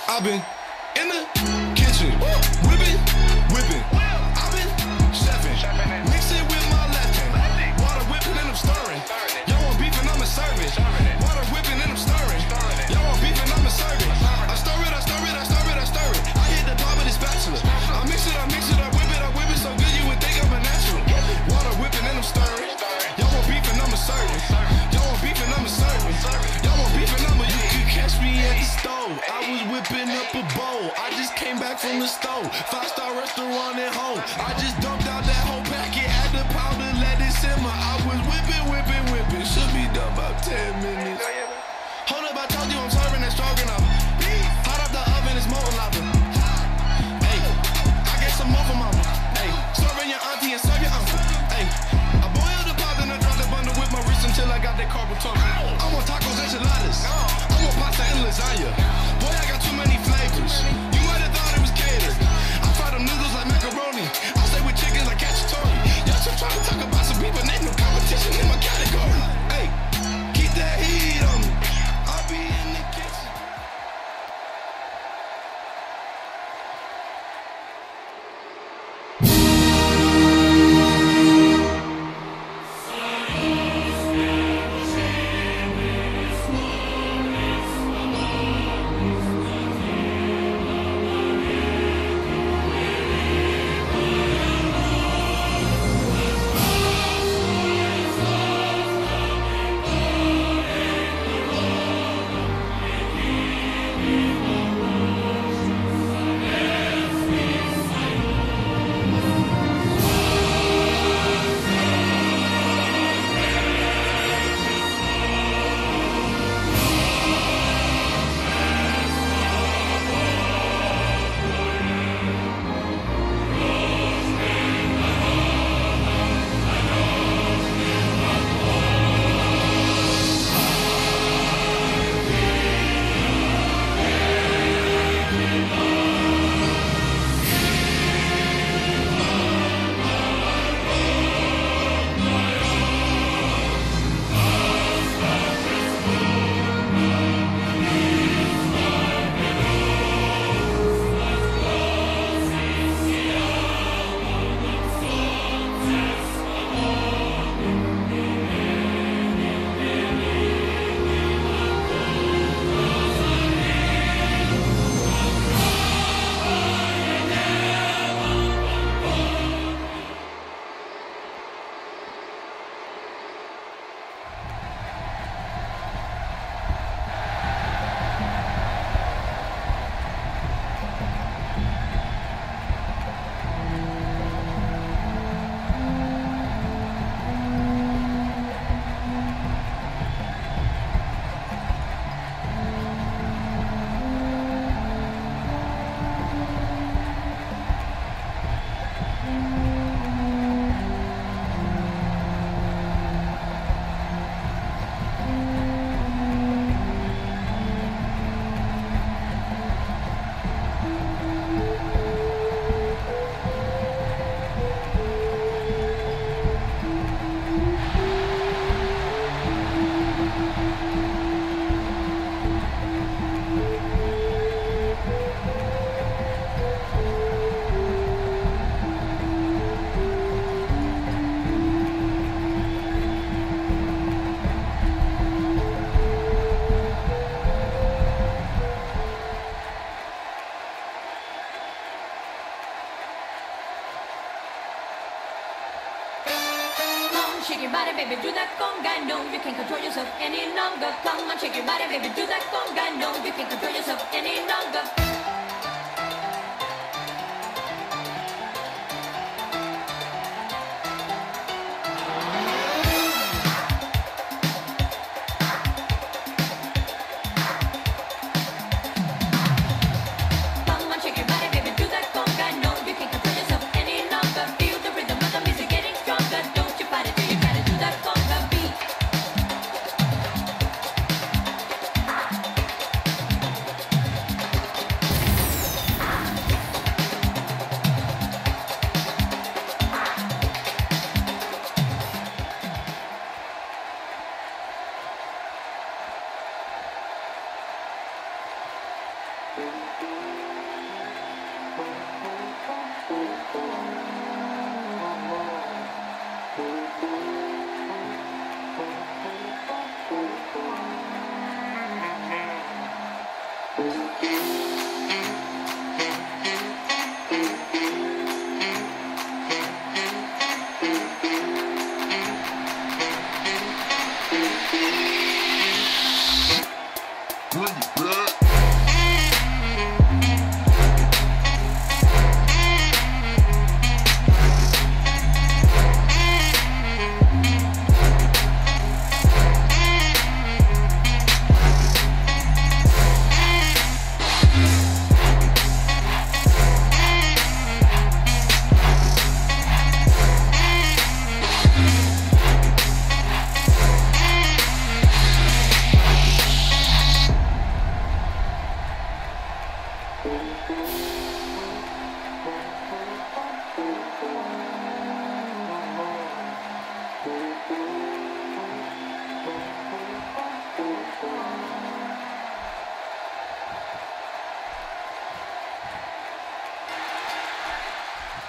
I've been in the kitchen, whipping. I've been chefing, mixing with my left hand. Water whipping and I'm stirring. Y'all want beef and I'ma serve it. Water whipping and I'm stirring. Y'all want beef and I'ma serve it. I stir it. I hit the top of this spatula. I mix it, I whip it so good you would think I'm a natural. Water whipping and I'm stirring. Y'all want beef and I'ma serve it. Y'all want beef and I'ma serve it. Y'all want beef and I'ma, you can catch me at the stove. I was whipping up a bowl. I just came back from the stove. 5-star restaurant at home. I just dumped out that whole packet. Add the powder, let it simmer. I was whipping. Should be done about 10 minutes. Hold up, I told you I'm serving that stroganoff. Hot up the oven, it's molten lava. Hey, I get some more for mama. Hey, serving your auntie and serve your uncle. Hey, I boiled the pot and I dropped the bundle with my wrist until I got that carpal tunnel. I want tacos, enchiladas. I want pasta and lasagna. Boy, I got too many flavors. You might have thought it was catered. I fry them noodles like macaroni. I stay with chickens like cacciatore. Y'all just trying to talk about some people, ain't no competition in my category. Hey, keep that heat on me. I'll be in the your body, baby, do that conga. No, you can't control yourself any longer. Come on, shake your body, baby, do that conga. No, you can't control yourself any longer.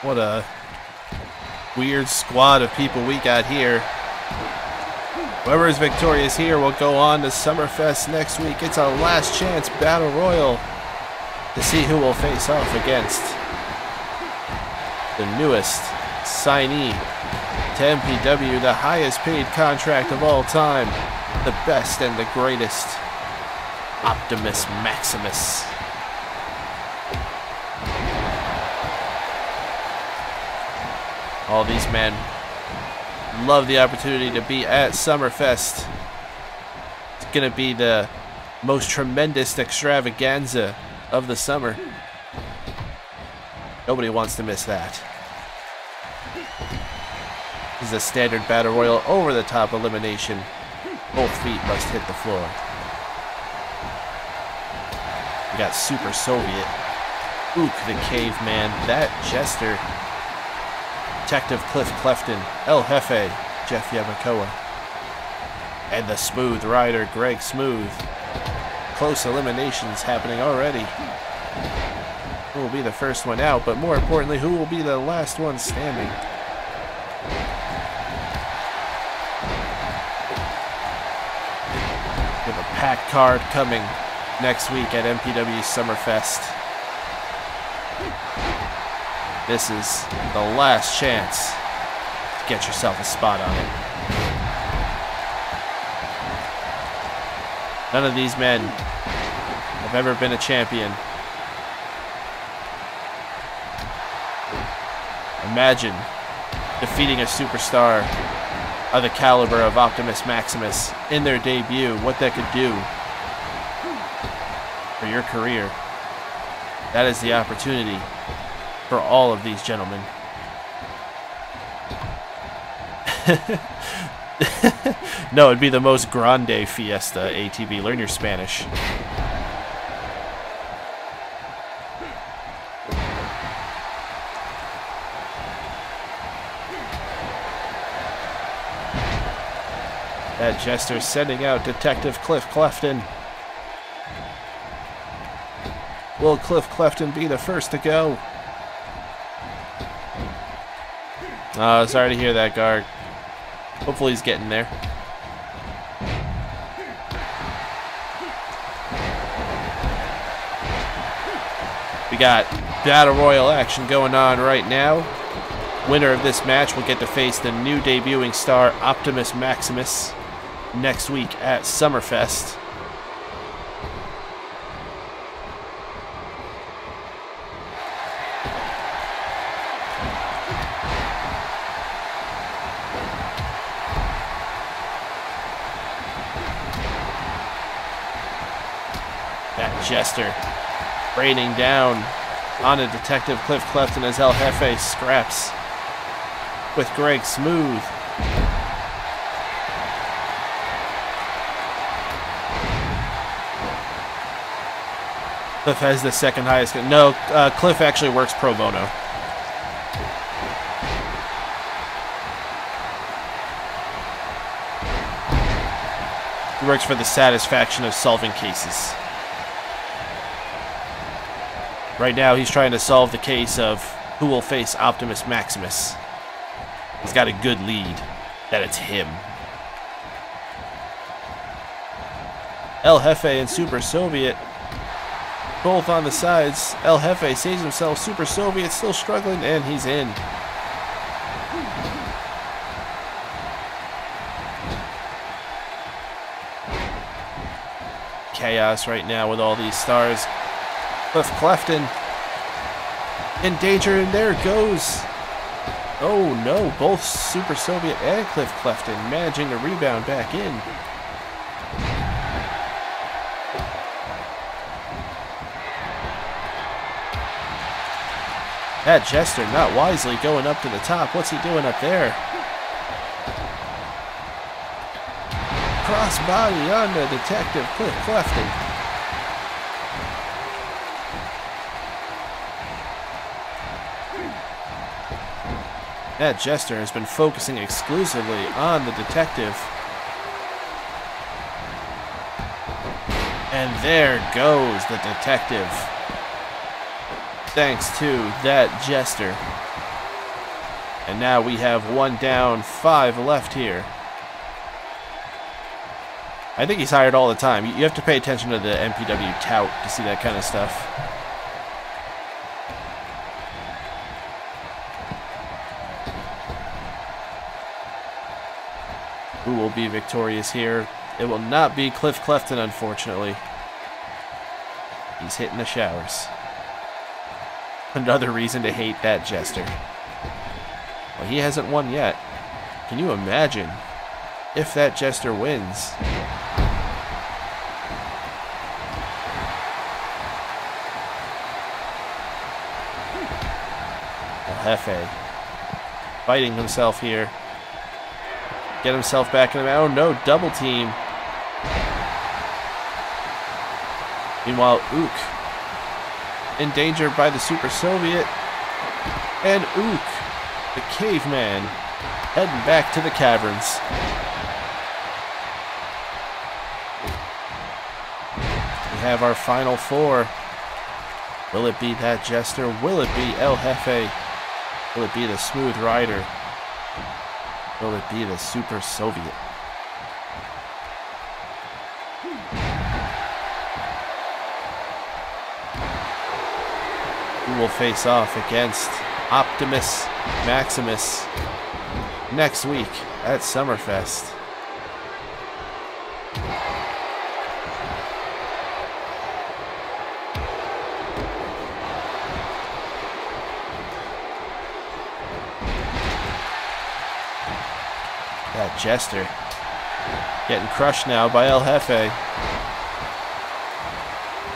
What a weird squad of people we got here. Whoever is victorious here will go on to Summerfest next week. It's our last chance battle royal to see who will face off against the newest signee to MPW, the highest paid contract of all time, the best and the greatest, Optimus Maximus. All these men love the opportunity to be at Summerfest. It's going to be the most tremendous extravaganza of the summer. Nobody wants to miss that. This is a standard battle royal over the top elimination. Both feet must hit the floor. We got Super Soviet, Ook the Caveman, that Jester, Detective Cliff Clefton, El Jefe, Jeff Yamakoa, and the Smooth Rider, Greg Smooth. Close eliminations happening already. Who will be the first one out, but more importantly, who will be the last one standing? We have a packed card coming next week at MPW Summerfest. This is the last chance to get yourself a spot on it. None of these men have ever been a champion. Imagine defeating a superstar of the caliber of Optimus Maximus in their debut, what that could do for your career. That is the opportunity for all of these gentlemen. No, it'd be the most grande fiesta, ATV. Learn your Spanish. That Jester sending out Detective Cliff Clefton. Will Cliff Clefton be the first to go? Oh, sorry to hear that, Garg. Hopefully he's getting there. We got Battle Royal action going on right now. Winner of this match will get to face the new debuting star Optimus Maximus next week at Summerfest. That Jester raining down on a Detective Cliff Clefton as El Jefe scraps with Greg Smooth. Cliff has the second highest. No, Cliff actually works pro bono. He works for the satisfaction of solving cases. Right now, he's trying to solve the case of who will face Optimus Maximus. He's got a good lead that it's him. El Jefe and Super Soviet both on the sides. El Jefe saves himself. Super Soviet still struggling, and he's in. Chaos right now with all these stars. Cliff Clefton in danger, and there goes. Oh no, both Super Soviet and Cliff Clefton managing to rebound back in. That Jester not wisely going up to the top. What's he doing up there? Crossbody on the Detective Cliff Clefton. That Jester has been focusing exclusively on the Detective. And there goes the Detective. Thanks to that Jester. And now we have 1 down, 5 left here. I think he's hired all the time. You have to pay attention to the MPW tout to see that kind of stuff. Who will be victorious here? It will not be Cliff Clefton, unfortunately. He's hitting the showers. Another reason to hate that Jester. Well, he hasn't won yet. Can you imagine if that Jester wins? El Jefe fighting himself here. Get himself back in the... Oh no, double team. Meanwhile, Ook endangered by the Super Soviet. And Ook, the caveman, heading back to the caverns. We have our final 4. Will it be that Jester? Will it be El Jefe? Will it be the Smooth Rider? Will it be the Super Soviet? Who will face off against Optimus Maximus next week at Summerfest? That Jester getting crushed now by El Jefe.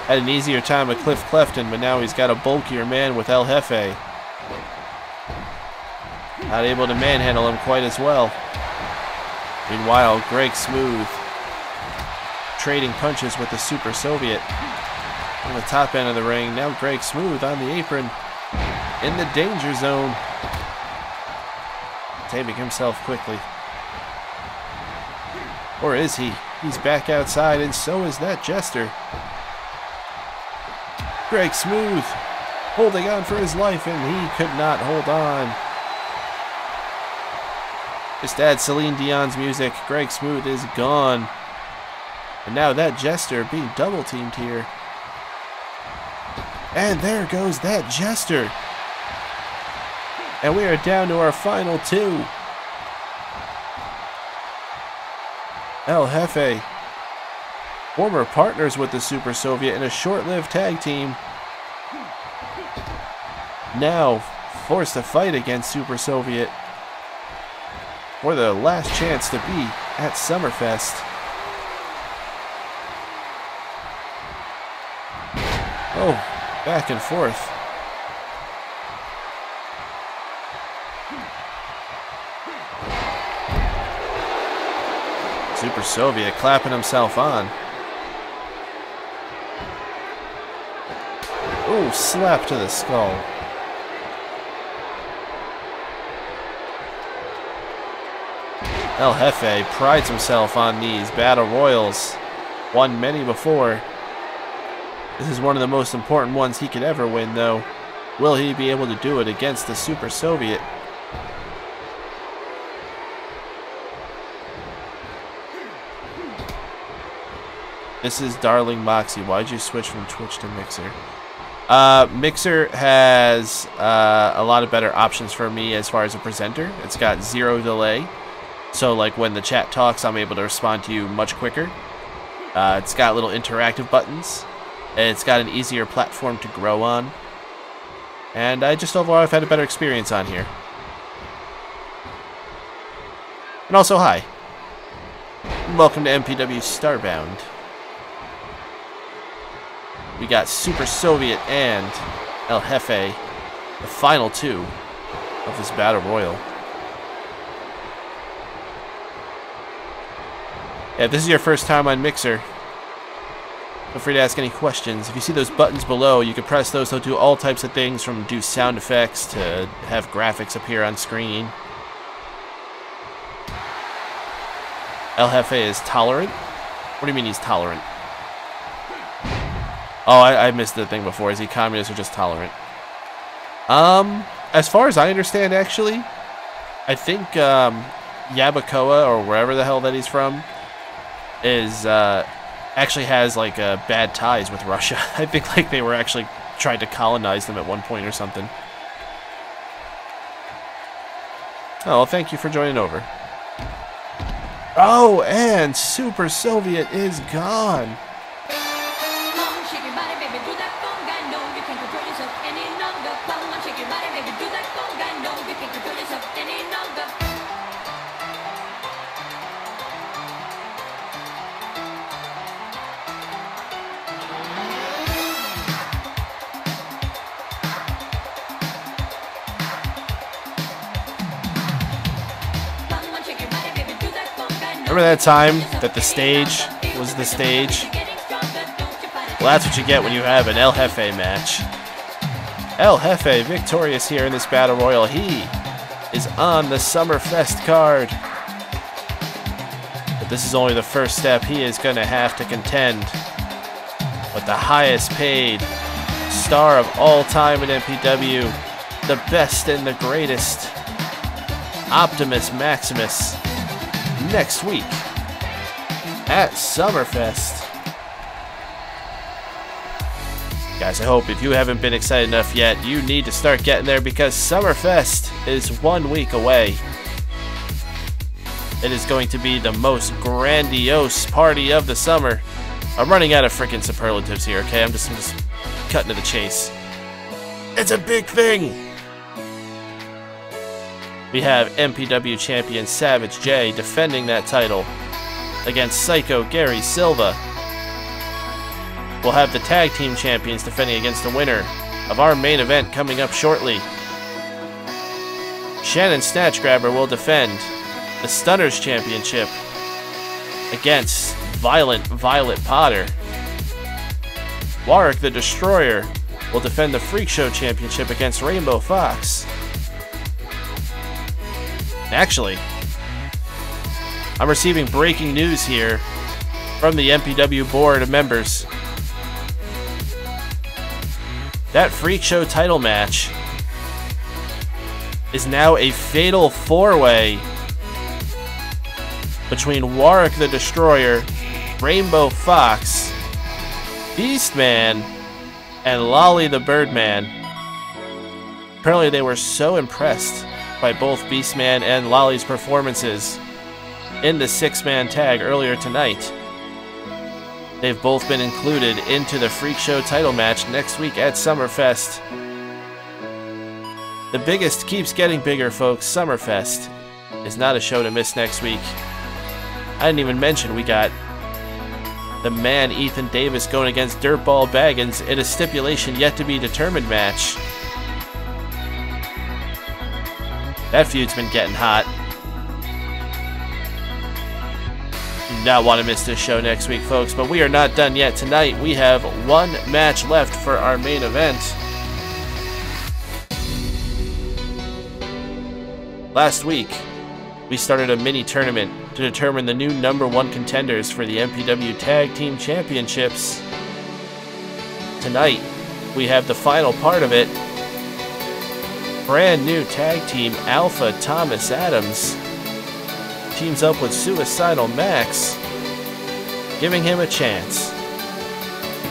Had an easier time with Cliff Clefton, but now he's got a bulkier man with El Jefe. Not able to manhandle him quite as well. Meanwhile, Greg Smooth trading punches with the Super Soviet on the top end of the ring. Now Greg Smooth on the apron in the danger zone. Saving himself quickly. Or is he? He's back outside, and so is that Jester. Greg Smooth holding on for his life, and he could not hold on. Just add Celine Dion's music. Greg Smooth is gone. And now that Jester being double teamed here. And there goes that Jester. And we are down to our final two. El Jefe, former partners with the Super Soviet in a short-lived tag team, now forced to fight against Super Soviet for the last chance to be at Summerfest. Oh, back and forth. Super Soviet clapping himself on. Ooh, slap to the skull. El Jefe prides himself on these battle royals. Won many before. This is one of the most important ones he could ever win, though. Will he be able to do it against the Super Soviet? This is Darling Moxie. Why'd you switch from Twitch to Mixer? Mixer has a lot of better options for me as far as a presenter. It's got 0 delay. So like when the chat talks, I'm able to respond to you much quicker. It's got little interactive buttons. It's got an easier platform to grow on. And I just overall have had a better experience on here. And also, hi. Welcome to MPW StarBound. We got Super Soviet and El Jefe, the final two of this battle royal. Yeah, if this is your first time on Mixer, feel free to ask any questions. If you see those buttons below, you can press those. They'll do all types of things, from do sound effects to have graphics appear on screen. El Jefe is tolerant? What do you mean he's tolerant? Oh, I missed the thing before. Is he communist or just tolerant? As far as I understand, actually, I think Yabacoa, or wherever the hell that he's from, is actually has like bad ties with Russia. I think like they were actually trying to colonize them at one point or something. Oh, well, thank you for joining over. Oh, and Super Soviet is gone. Remember that time that the stage was the stage? Well, that's what you get when you have an El Jefe match. El Jefe victorious here in this battle royal. He is on the Summerfest card. But this is only the first step. He is going to have to contend with the highest paid star of all time in MPW, the best and the greatest, Optimus Maximus, next week at Summerfest. Guys, I hope if you haven't been excited enough yet, you need to start getting there, because Summerfest is 1 week away. It is going to be the most grandiose party of the summer. I'm running out of freaking superlatives here, okay? I'm just cutting to the chase. It's a big thing! We have MPW champion Savage J defending that title against Psycho Gary Silva. We'll have the tag team champions defending against the winner of our main event coming up shortly. Shannon Snatchgrabber will defend the Stunners Championship against Violent Violet Potter. Warwick the Destroyer will defend the Freak Show Championship against Rainbow Fox. Actually, I'm receiving breaking news here from the MPW board of members. That Freak Show title match is now a fatal 4-way between Warwick the Destroyer, Rainbow Fox, Beastman, and Lolly the Birdman. Apparently they were so impressed by both Beastman and Lolly's performances in the 6-man tag earlier tonight. They've both been included into the Freak Show title match next week at Summerfest. The biggest keeps getting bigger, folks. Summerfest is not a show to miss next week. I didn't even mention we got the man Ethan Davis going against Dirtball Baggins in a stipulation yet to be determined match. That feud's been getting hot. Do not want to miss this show next week, folks, but we are not done yet. Tonight we have one match left for our main event. Last week, we started a mini tournament to determine the new #1 contenders for the MPW Tag Team Championships. Tonight, we have the final part of it. Brand new tag team Alpha Thomas Adams teams up with Suicidal Max, giving him a chance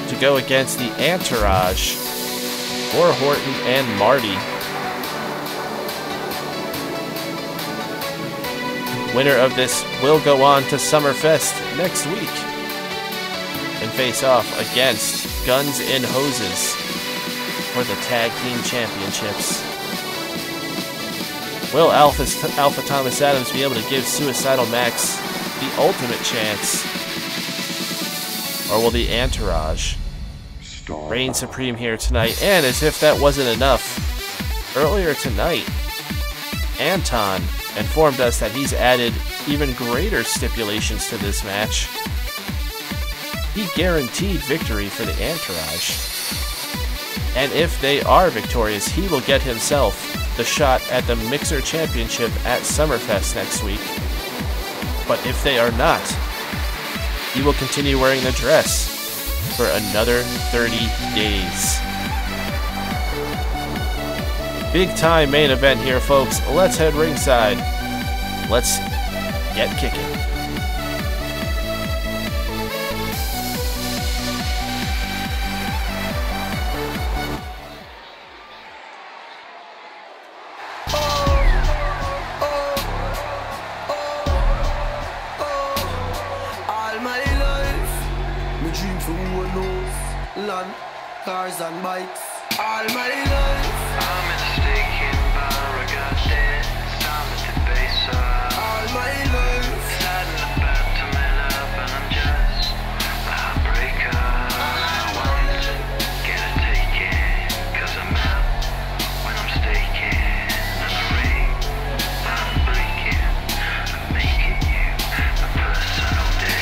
to go against the Entourage, or Horton and Marty. Winner of this will go on to Summerfest next week and face off against Guns N' Hoses for the Tag Team Championships. Will Alpha Thomas Adams be able to give Suicidal Max the ultimate chance? Or will the Entourage reign supreme here tonight? And as if that wasn't enough, earlier tonight, Anton informed us that he's added even greater stipulations to this match. He guaranteed victory for the Entourage. And if they are victorious, he will get himself the shot at the Mixer Championship at Summerfest next week. But if they are not, he will continue wearing the dress for another 30 days. Big time main event here, folks. Let's head ringside. Let's get kicking. Cars and bikes, all my life. I'm mistaken, Barragated, Summit to Bayside. All my life. Deciding about to man up, and I'm just a heartbreaker. I want to get a taken, 'cause I'm out when I'm staking. And the ring I'm breaking, I'm making you a personal day.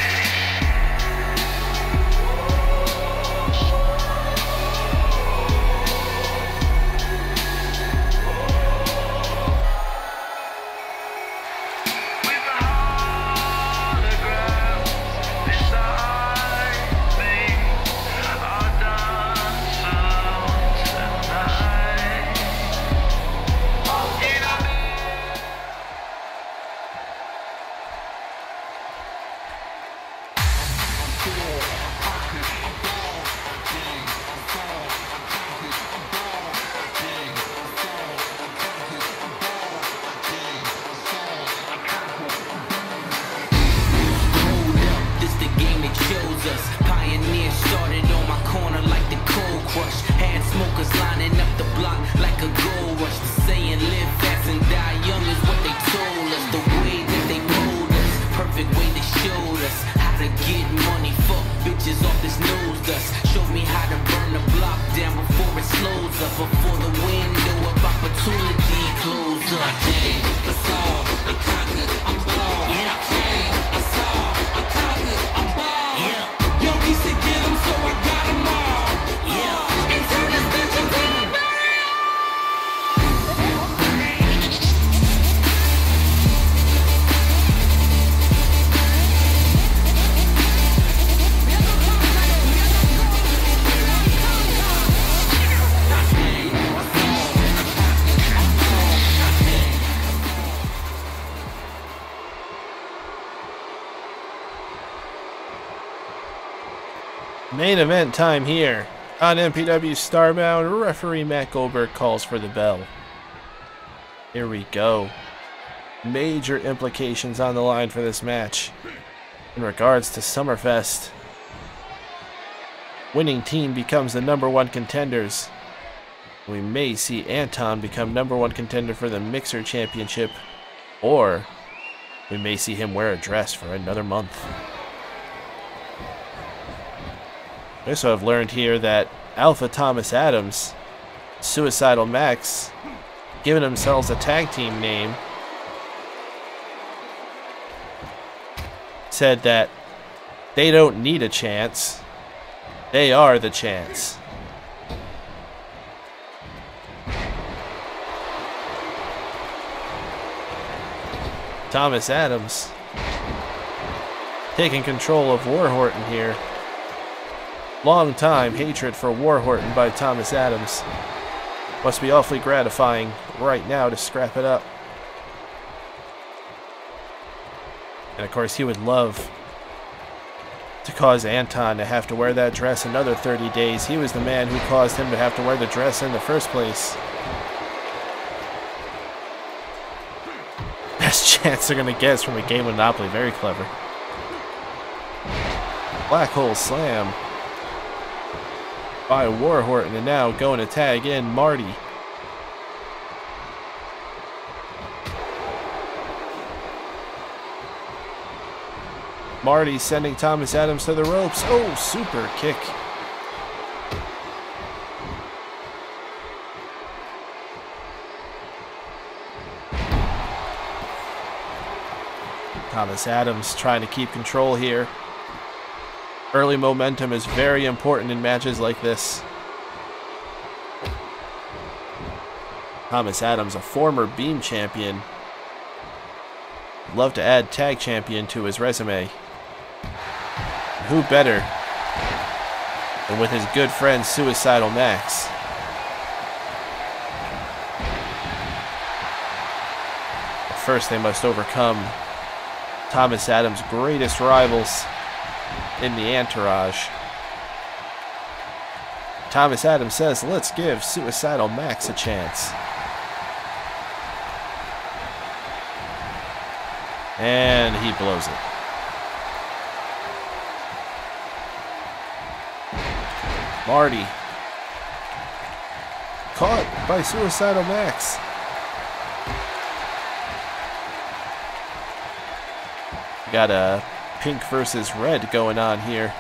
Main event time here on MPW StarBound. Referee Matt Goldberg calls for the bell. Here we go. Major implications on the line for this match. In regards to Summerfest, winning team becomes the #1 contenders. We may see Anton become #1 contender for the Mixer Championship, or we may see him wear a dress for another month. I also have learned here that Alpha Thomas Adams, Suicidal Max, giving themselves a tag team name, said that they don't need a chance, they are the chance. Thomas Adams taking control of War Horton here. Long time hatred for War Horton by Thomas Adams. Must be awfully gratifying right now to scrap it up. And of course he would love to cause Anton to have to wear that dress another 30 days. He was the man who caused him to have to wear the dress in the first place. Best chance they're going to get is from a game of Monopoly. Very clever. Black Hole Slam by War Horton, and now going to tag in Marty. Marty sending Thomas Adams to the ropes. Oh, super kick. Thomas Adams trying to keep control here. Early momentum is very important in matches like this. Thomas Adams, a former Beam champion. Love to add tag champion to his resume. Who better than with his good friend Suicidal Max? But first they must overcome Thomas Adams' greatest rivals in the entourage. Thomas Adams says, let's give Suicidal Max a chance. And he blows it. Marty caught by Suicidal Max. Got a pink versus red going on here.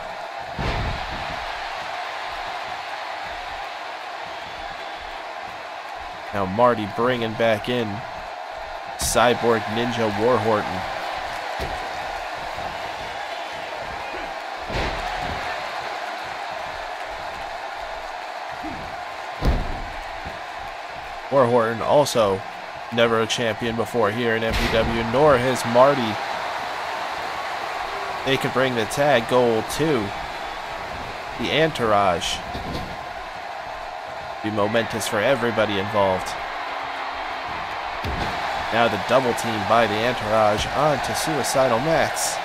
Now Marty bringing back in Cyborg Ninja War Horton. War Horton also never a champion before here in MPW, nor has Marty. They can bring the tag goal to the entourage. Be momentous for everybody involved. Now the double team by the entourage onto Suicidal Max.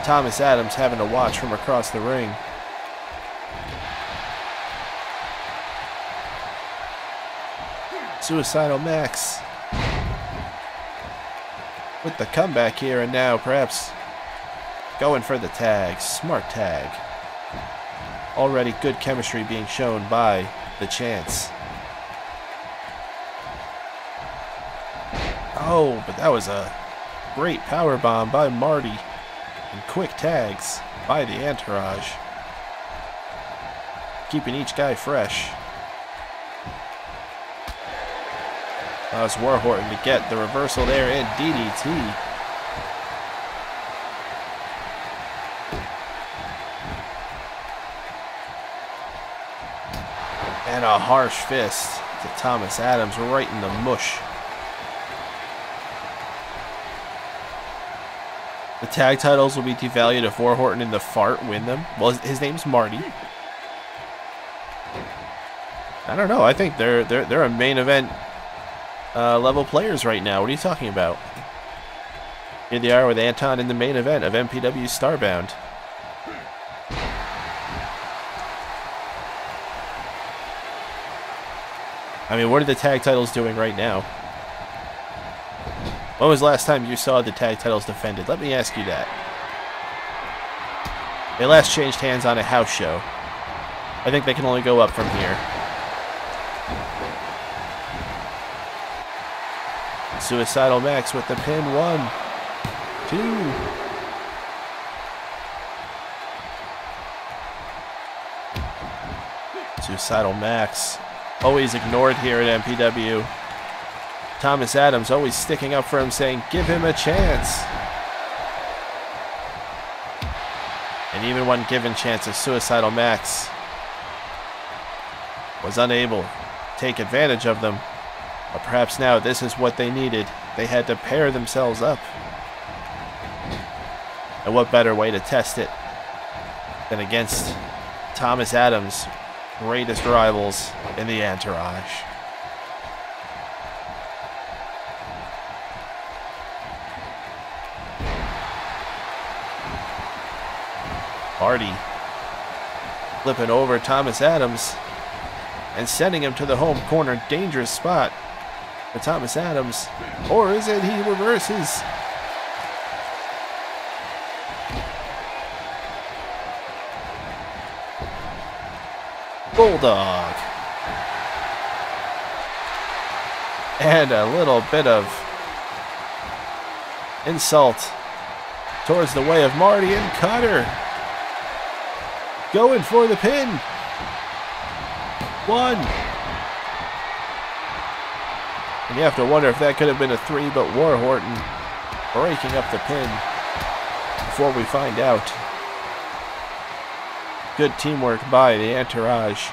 Thomas Adams having to watch from across the ring. Suicidal Max with the comeback here, and now perhaps going for the tag. Smart tag. Already good chemistry being shown by the Chance. Oh, but that was a great powerbomb by Marty. And quick tags by the entourage. Keeping each guy fresh. Allows War Horton to get the reversal there in DDT. And a harsh fist to Thomas Adams right in the mush. The tag titles will be devalued if War Horton and the Fart win them. Well, his name's Marty. I don't know. I think they're a main event level players right now. What are you talking about? Here they are with Anton in the main event of MPW StarBound. I mean, what are the tag titles doing right now? When was the last time you saw the tag titles defended? Let me ask you that. They last changed hands on a house show. I think they can only go up from here. Suicidal Max with the pin. 1, 2. Suicidal Max. Always ignored here at MPW. Thomas Adams always sticking up for him, saying, give him a chance. And even when given chances, Suicidal Max was unable to take advantage of them. But perhaps now this is what they needed. They had to pair themselves up. And what better way to test it than against Thomas Adams' greatest rivals in the Entourage. Marty flipping over Thomas Adams and sending him to the home corner. Dangerous spot for Thomas Adams. Or is it he reverses? Bulldog. And a little bit of insult towards the way of Marty, and Cutter going for the pin. 1. And you have to wonder if that could have been a 3, but War Horton breaking up the pin before we find out. Good teamwork by the Entourage.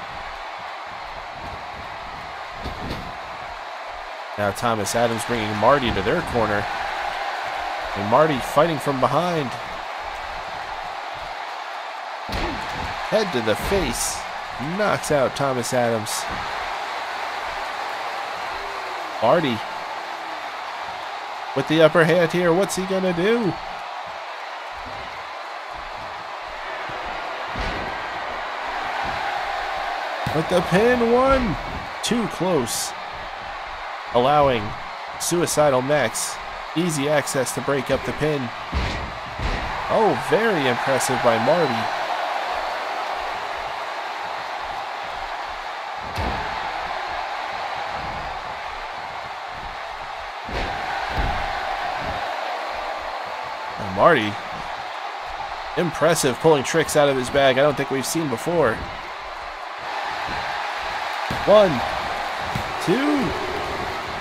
Now Thomas Adams bringing Marty to their corner. And Marty fighting from behind. Head to the face. Knocks out Thomas Adams. Marty with the upper hand here. What's he gonna do? With the pin. 1. Too close. Allowing Suicidal Max easy access to break up the pin. Oh, very impressive by Marty. And Marty, impressive, pulling tricks out of his bag I don't think we've seen before. 1, 2.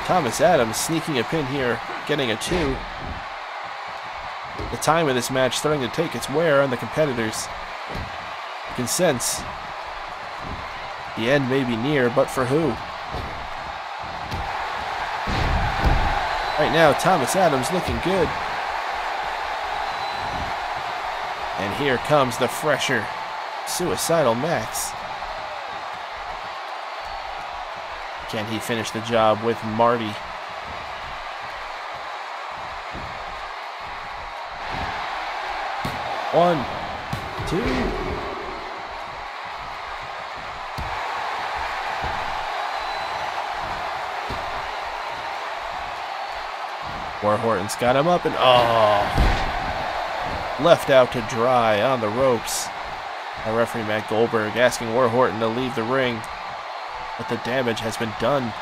Thomas Adams sneaking a pin here, getting a 2. The time of this match starting to take its wear on the competitors. You can sense the end may be near, but for who? Right now, Thomas Adams looking good. And here comes the fresher Suicidal Max. Can he finish the job with Marty? One, 2. War Horton's got him up and left out to dry on the ropes. Our referee Matt Goldberg asking War Horton to leave the ring. But the damage has been done.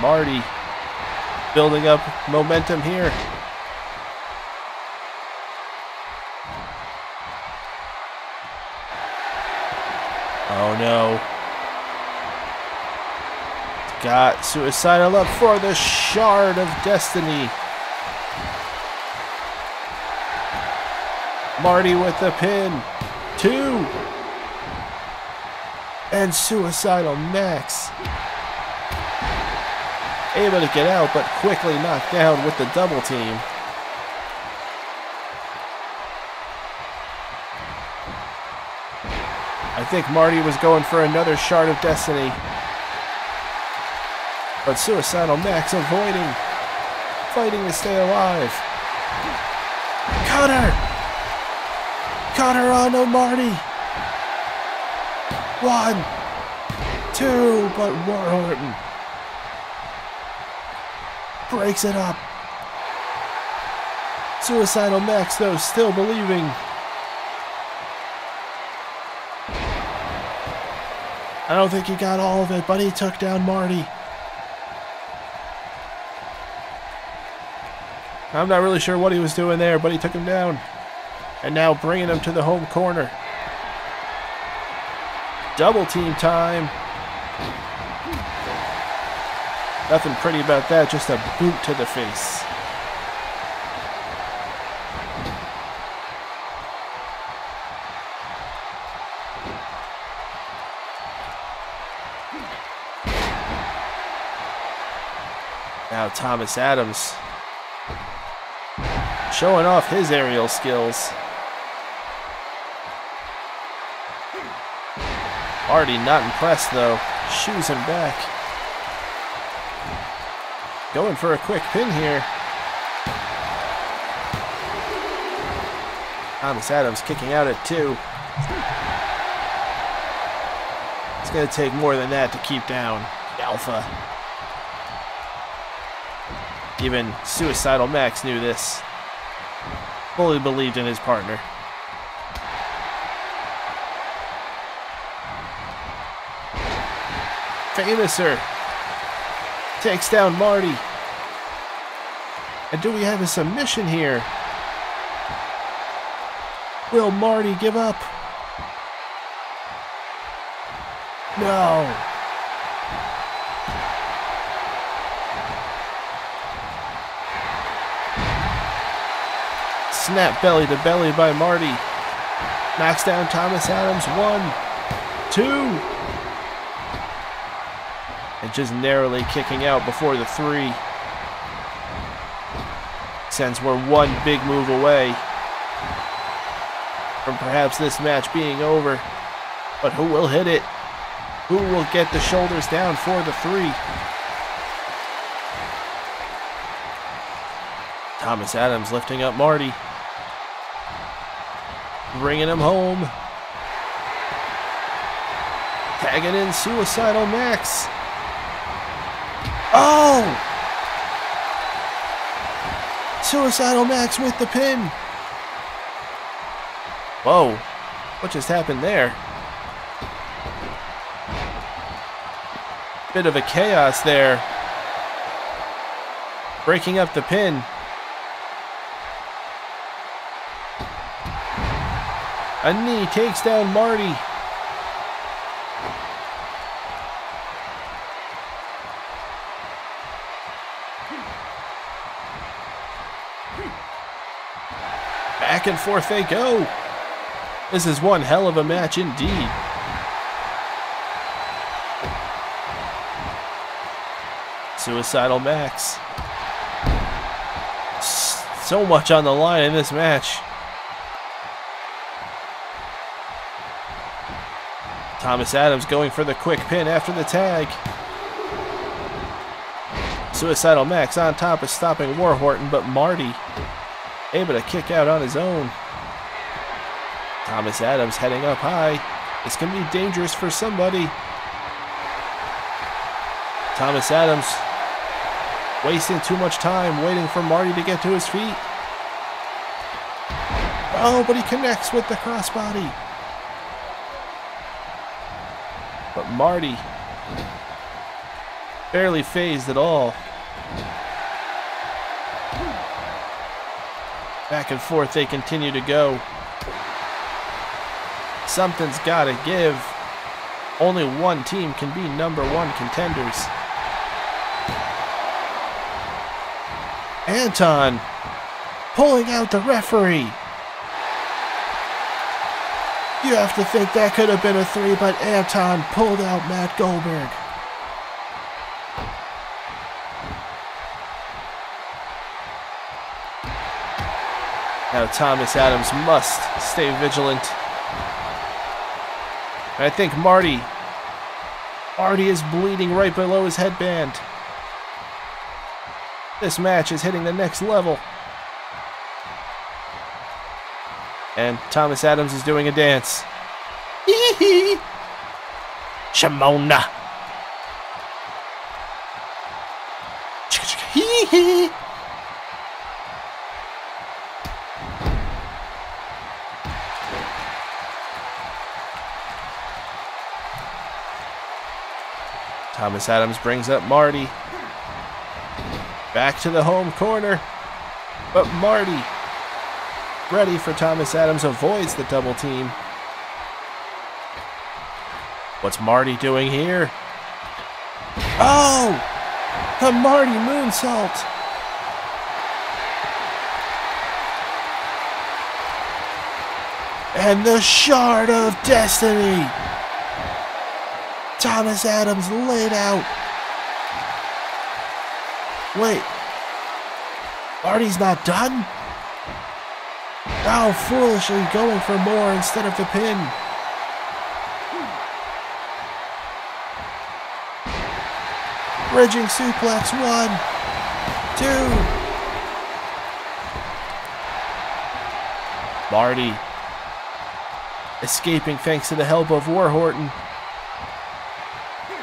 Marty building up momentum here. Oh no. Got Suicidal up for the Shard of Destiny. Marty with the pin. 2. And Suicidal Max able to get out, but quickly knocked down with the double team. I think Marty was going for another Shard of Destiny, but Suicidal Max avoiding, fighting to stay alive. Cutter! Cutter onto Marty! 1, 2, but War Horton Breaks it up. Suicidal Max, though, still believing. I don't think he got all of it, but he took down Marty. I'm not really sure what he was doing there, but he took him down. And now bringing him to the home corner. Double team time. Nothing pretty about that, just a boot to the face. Now Thomas Adams showing off his aerial skills. Marty not impressed though. Shoos him back. Going for a quick pin here. Thomas Adams kicking out at 2. It's going to take more than that to keep down Alpha. Even Suicidal Max knew this. Fully believed in his partner. Famouser takes down Marty. And do we have a submission here? Will Marty give up? No. Snap belly to belly by Marty. Knocks down Thomas Adams. 1, 2. And just narrowly kicking out before the 3. Since we're one big move away from perhaps this match being over. But who will hit it? Who will get the shoulders down for the 3? Thomas Adams lifting up Marty. Bringing him home. Tagging in Suicidal Max. Oh! Suicidal Max with the pin. Whoa. What just happened there? Bit of a chaos there. Breaking up the pin. A knee takes down Marty. Back and forth they go. This is one hell of a match indeed. Suicidal Max. So much on the line in this match. Thomas Adams going for the quick pin after the tag. Suicidal Max on top of stopping War Horton, but Marty able to kick out on his own. Thomas Adams heading up high. This can be dangerous for somebody. Thomas Adams wasting too much time waiting for Marty to get to his feet. Oh, but he connects with the crossbody. But Marty barely phased at all. Back and forth they continue to go. Something's gotta give. Only one team can be #1 contenders. Anton pulling out the referee. You have to think that could have been a 3, but Anton pulled out Matt Goldberg. Now Thomas Adams must stay vigilant. And I think Marty is bleeding right below his headband. This match is hitting the next level. And Thomas Adams is doing a dance. Hee-hee! Shimona! Hee! Thomas Adams brings up Marty. Back to the home corner. But Marty, ready for Thomas Adams, avoids the double team. What's Marty doing here? Oh! The Marty moonsault! And the Shard of Destiny! Thomas Adams laid out. Wait. Marty's not done? Now foolishly going for more instead of the pin. Bridging suplex, 1, 2. Marty escaping thanks to the help of Warhorton.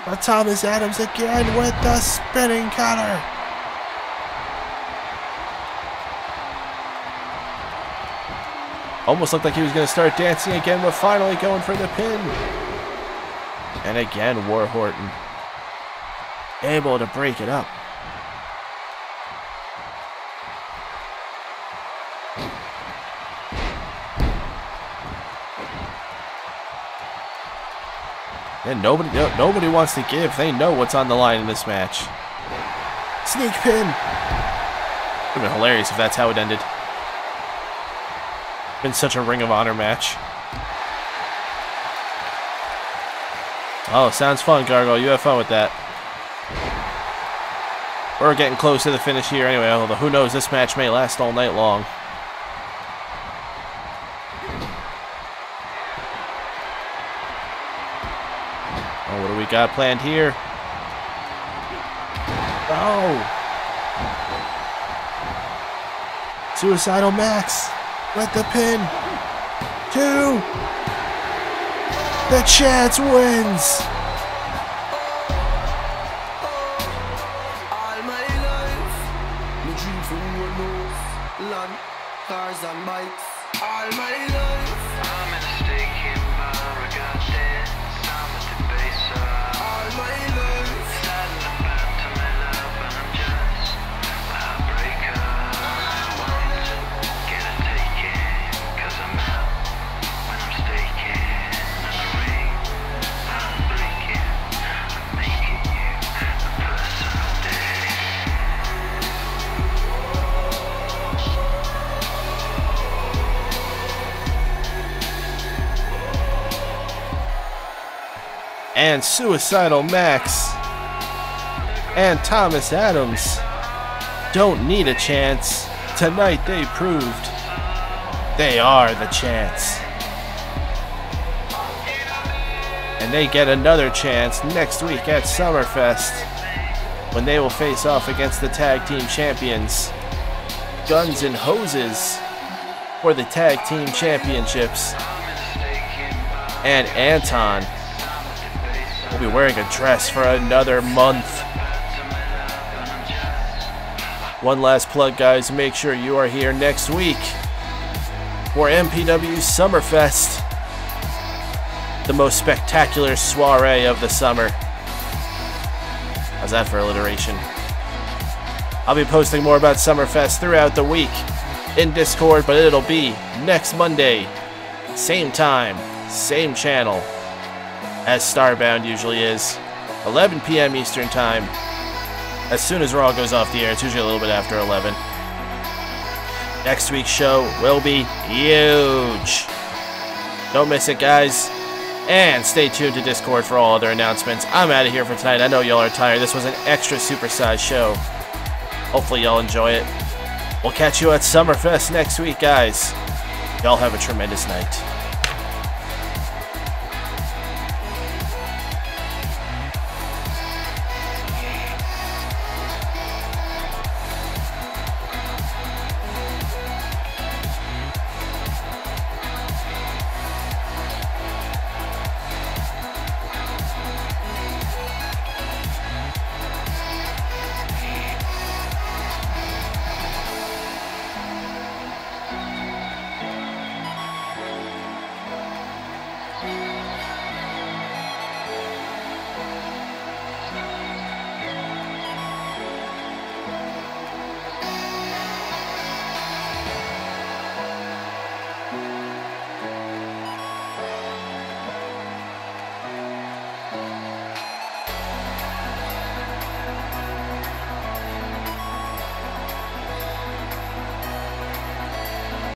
But Thomas Adams again with the spinning cutter. Almost looked like he was going to start dancing again, but finally going for the pin. And again, Warhorton able to break it up. And nobody wants to give. They know what's on the line in this match. Sneak pin. Would have been hilarious if that's how it ended. Been such a Ring of Honor match. Oh, sounds fun, Gargoyle. You have fun with that. We're getting close to the finish here anyway, although who knows, this match may last all night long. Oh, what do we got planned here? Oh! Suicidal Max with the pin. 2. The Chance wins. All my life, my dream for one move, land, cars and bikes. All my life, I'm in a steaking bar, I got dance, I'm at the base all my life, saddle and back to my love, and I'm just a heartbreaker. I want to get a taken, cause I'm out when I'm staking. And the ring, I'm breaking, I'm making you a personal day. And Suicidal Max and Thomas Adams don't need a chance. Tonight they proved they are the chance. And they get another chance next week at Summerfest when they will face off against the tag team champions, Guns and Hoses, for the tag team championships. And Anton will be wearing a dress for another month. One last plug, guys. Make sure you are here next week for MPW Summerfest, the most spectacular soiree of the summer. How's that for alliteration? I'll be posting more about Summerfest throughout the week in Discord, but it'll be next Monday, same time, same channel, as StarBound usually is, 11 p.m. Eastern Time. As soon as Raw goes off the air, it's usually a little bit after 11. Next week's show will be huge. Don't miss it, guys. And stay tuned to Discord for all other announcements. I'm out of here for tonight. I know y'all are tired. This was an extra supersized show. Hopefully y'all enjoy it. We'll catch you at Summerfest next week, guys. Y'all have a tremendous night.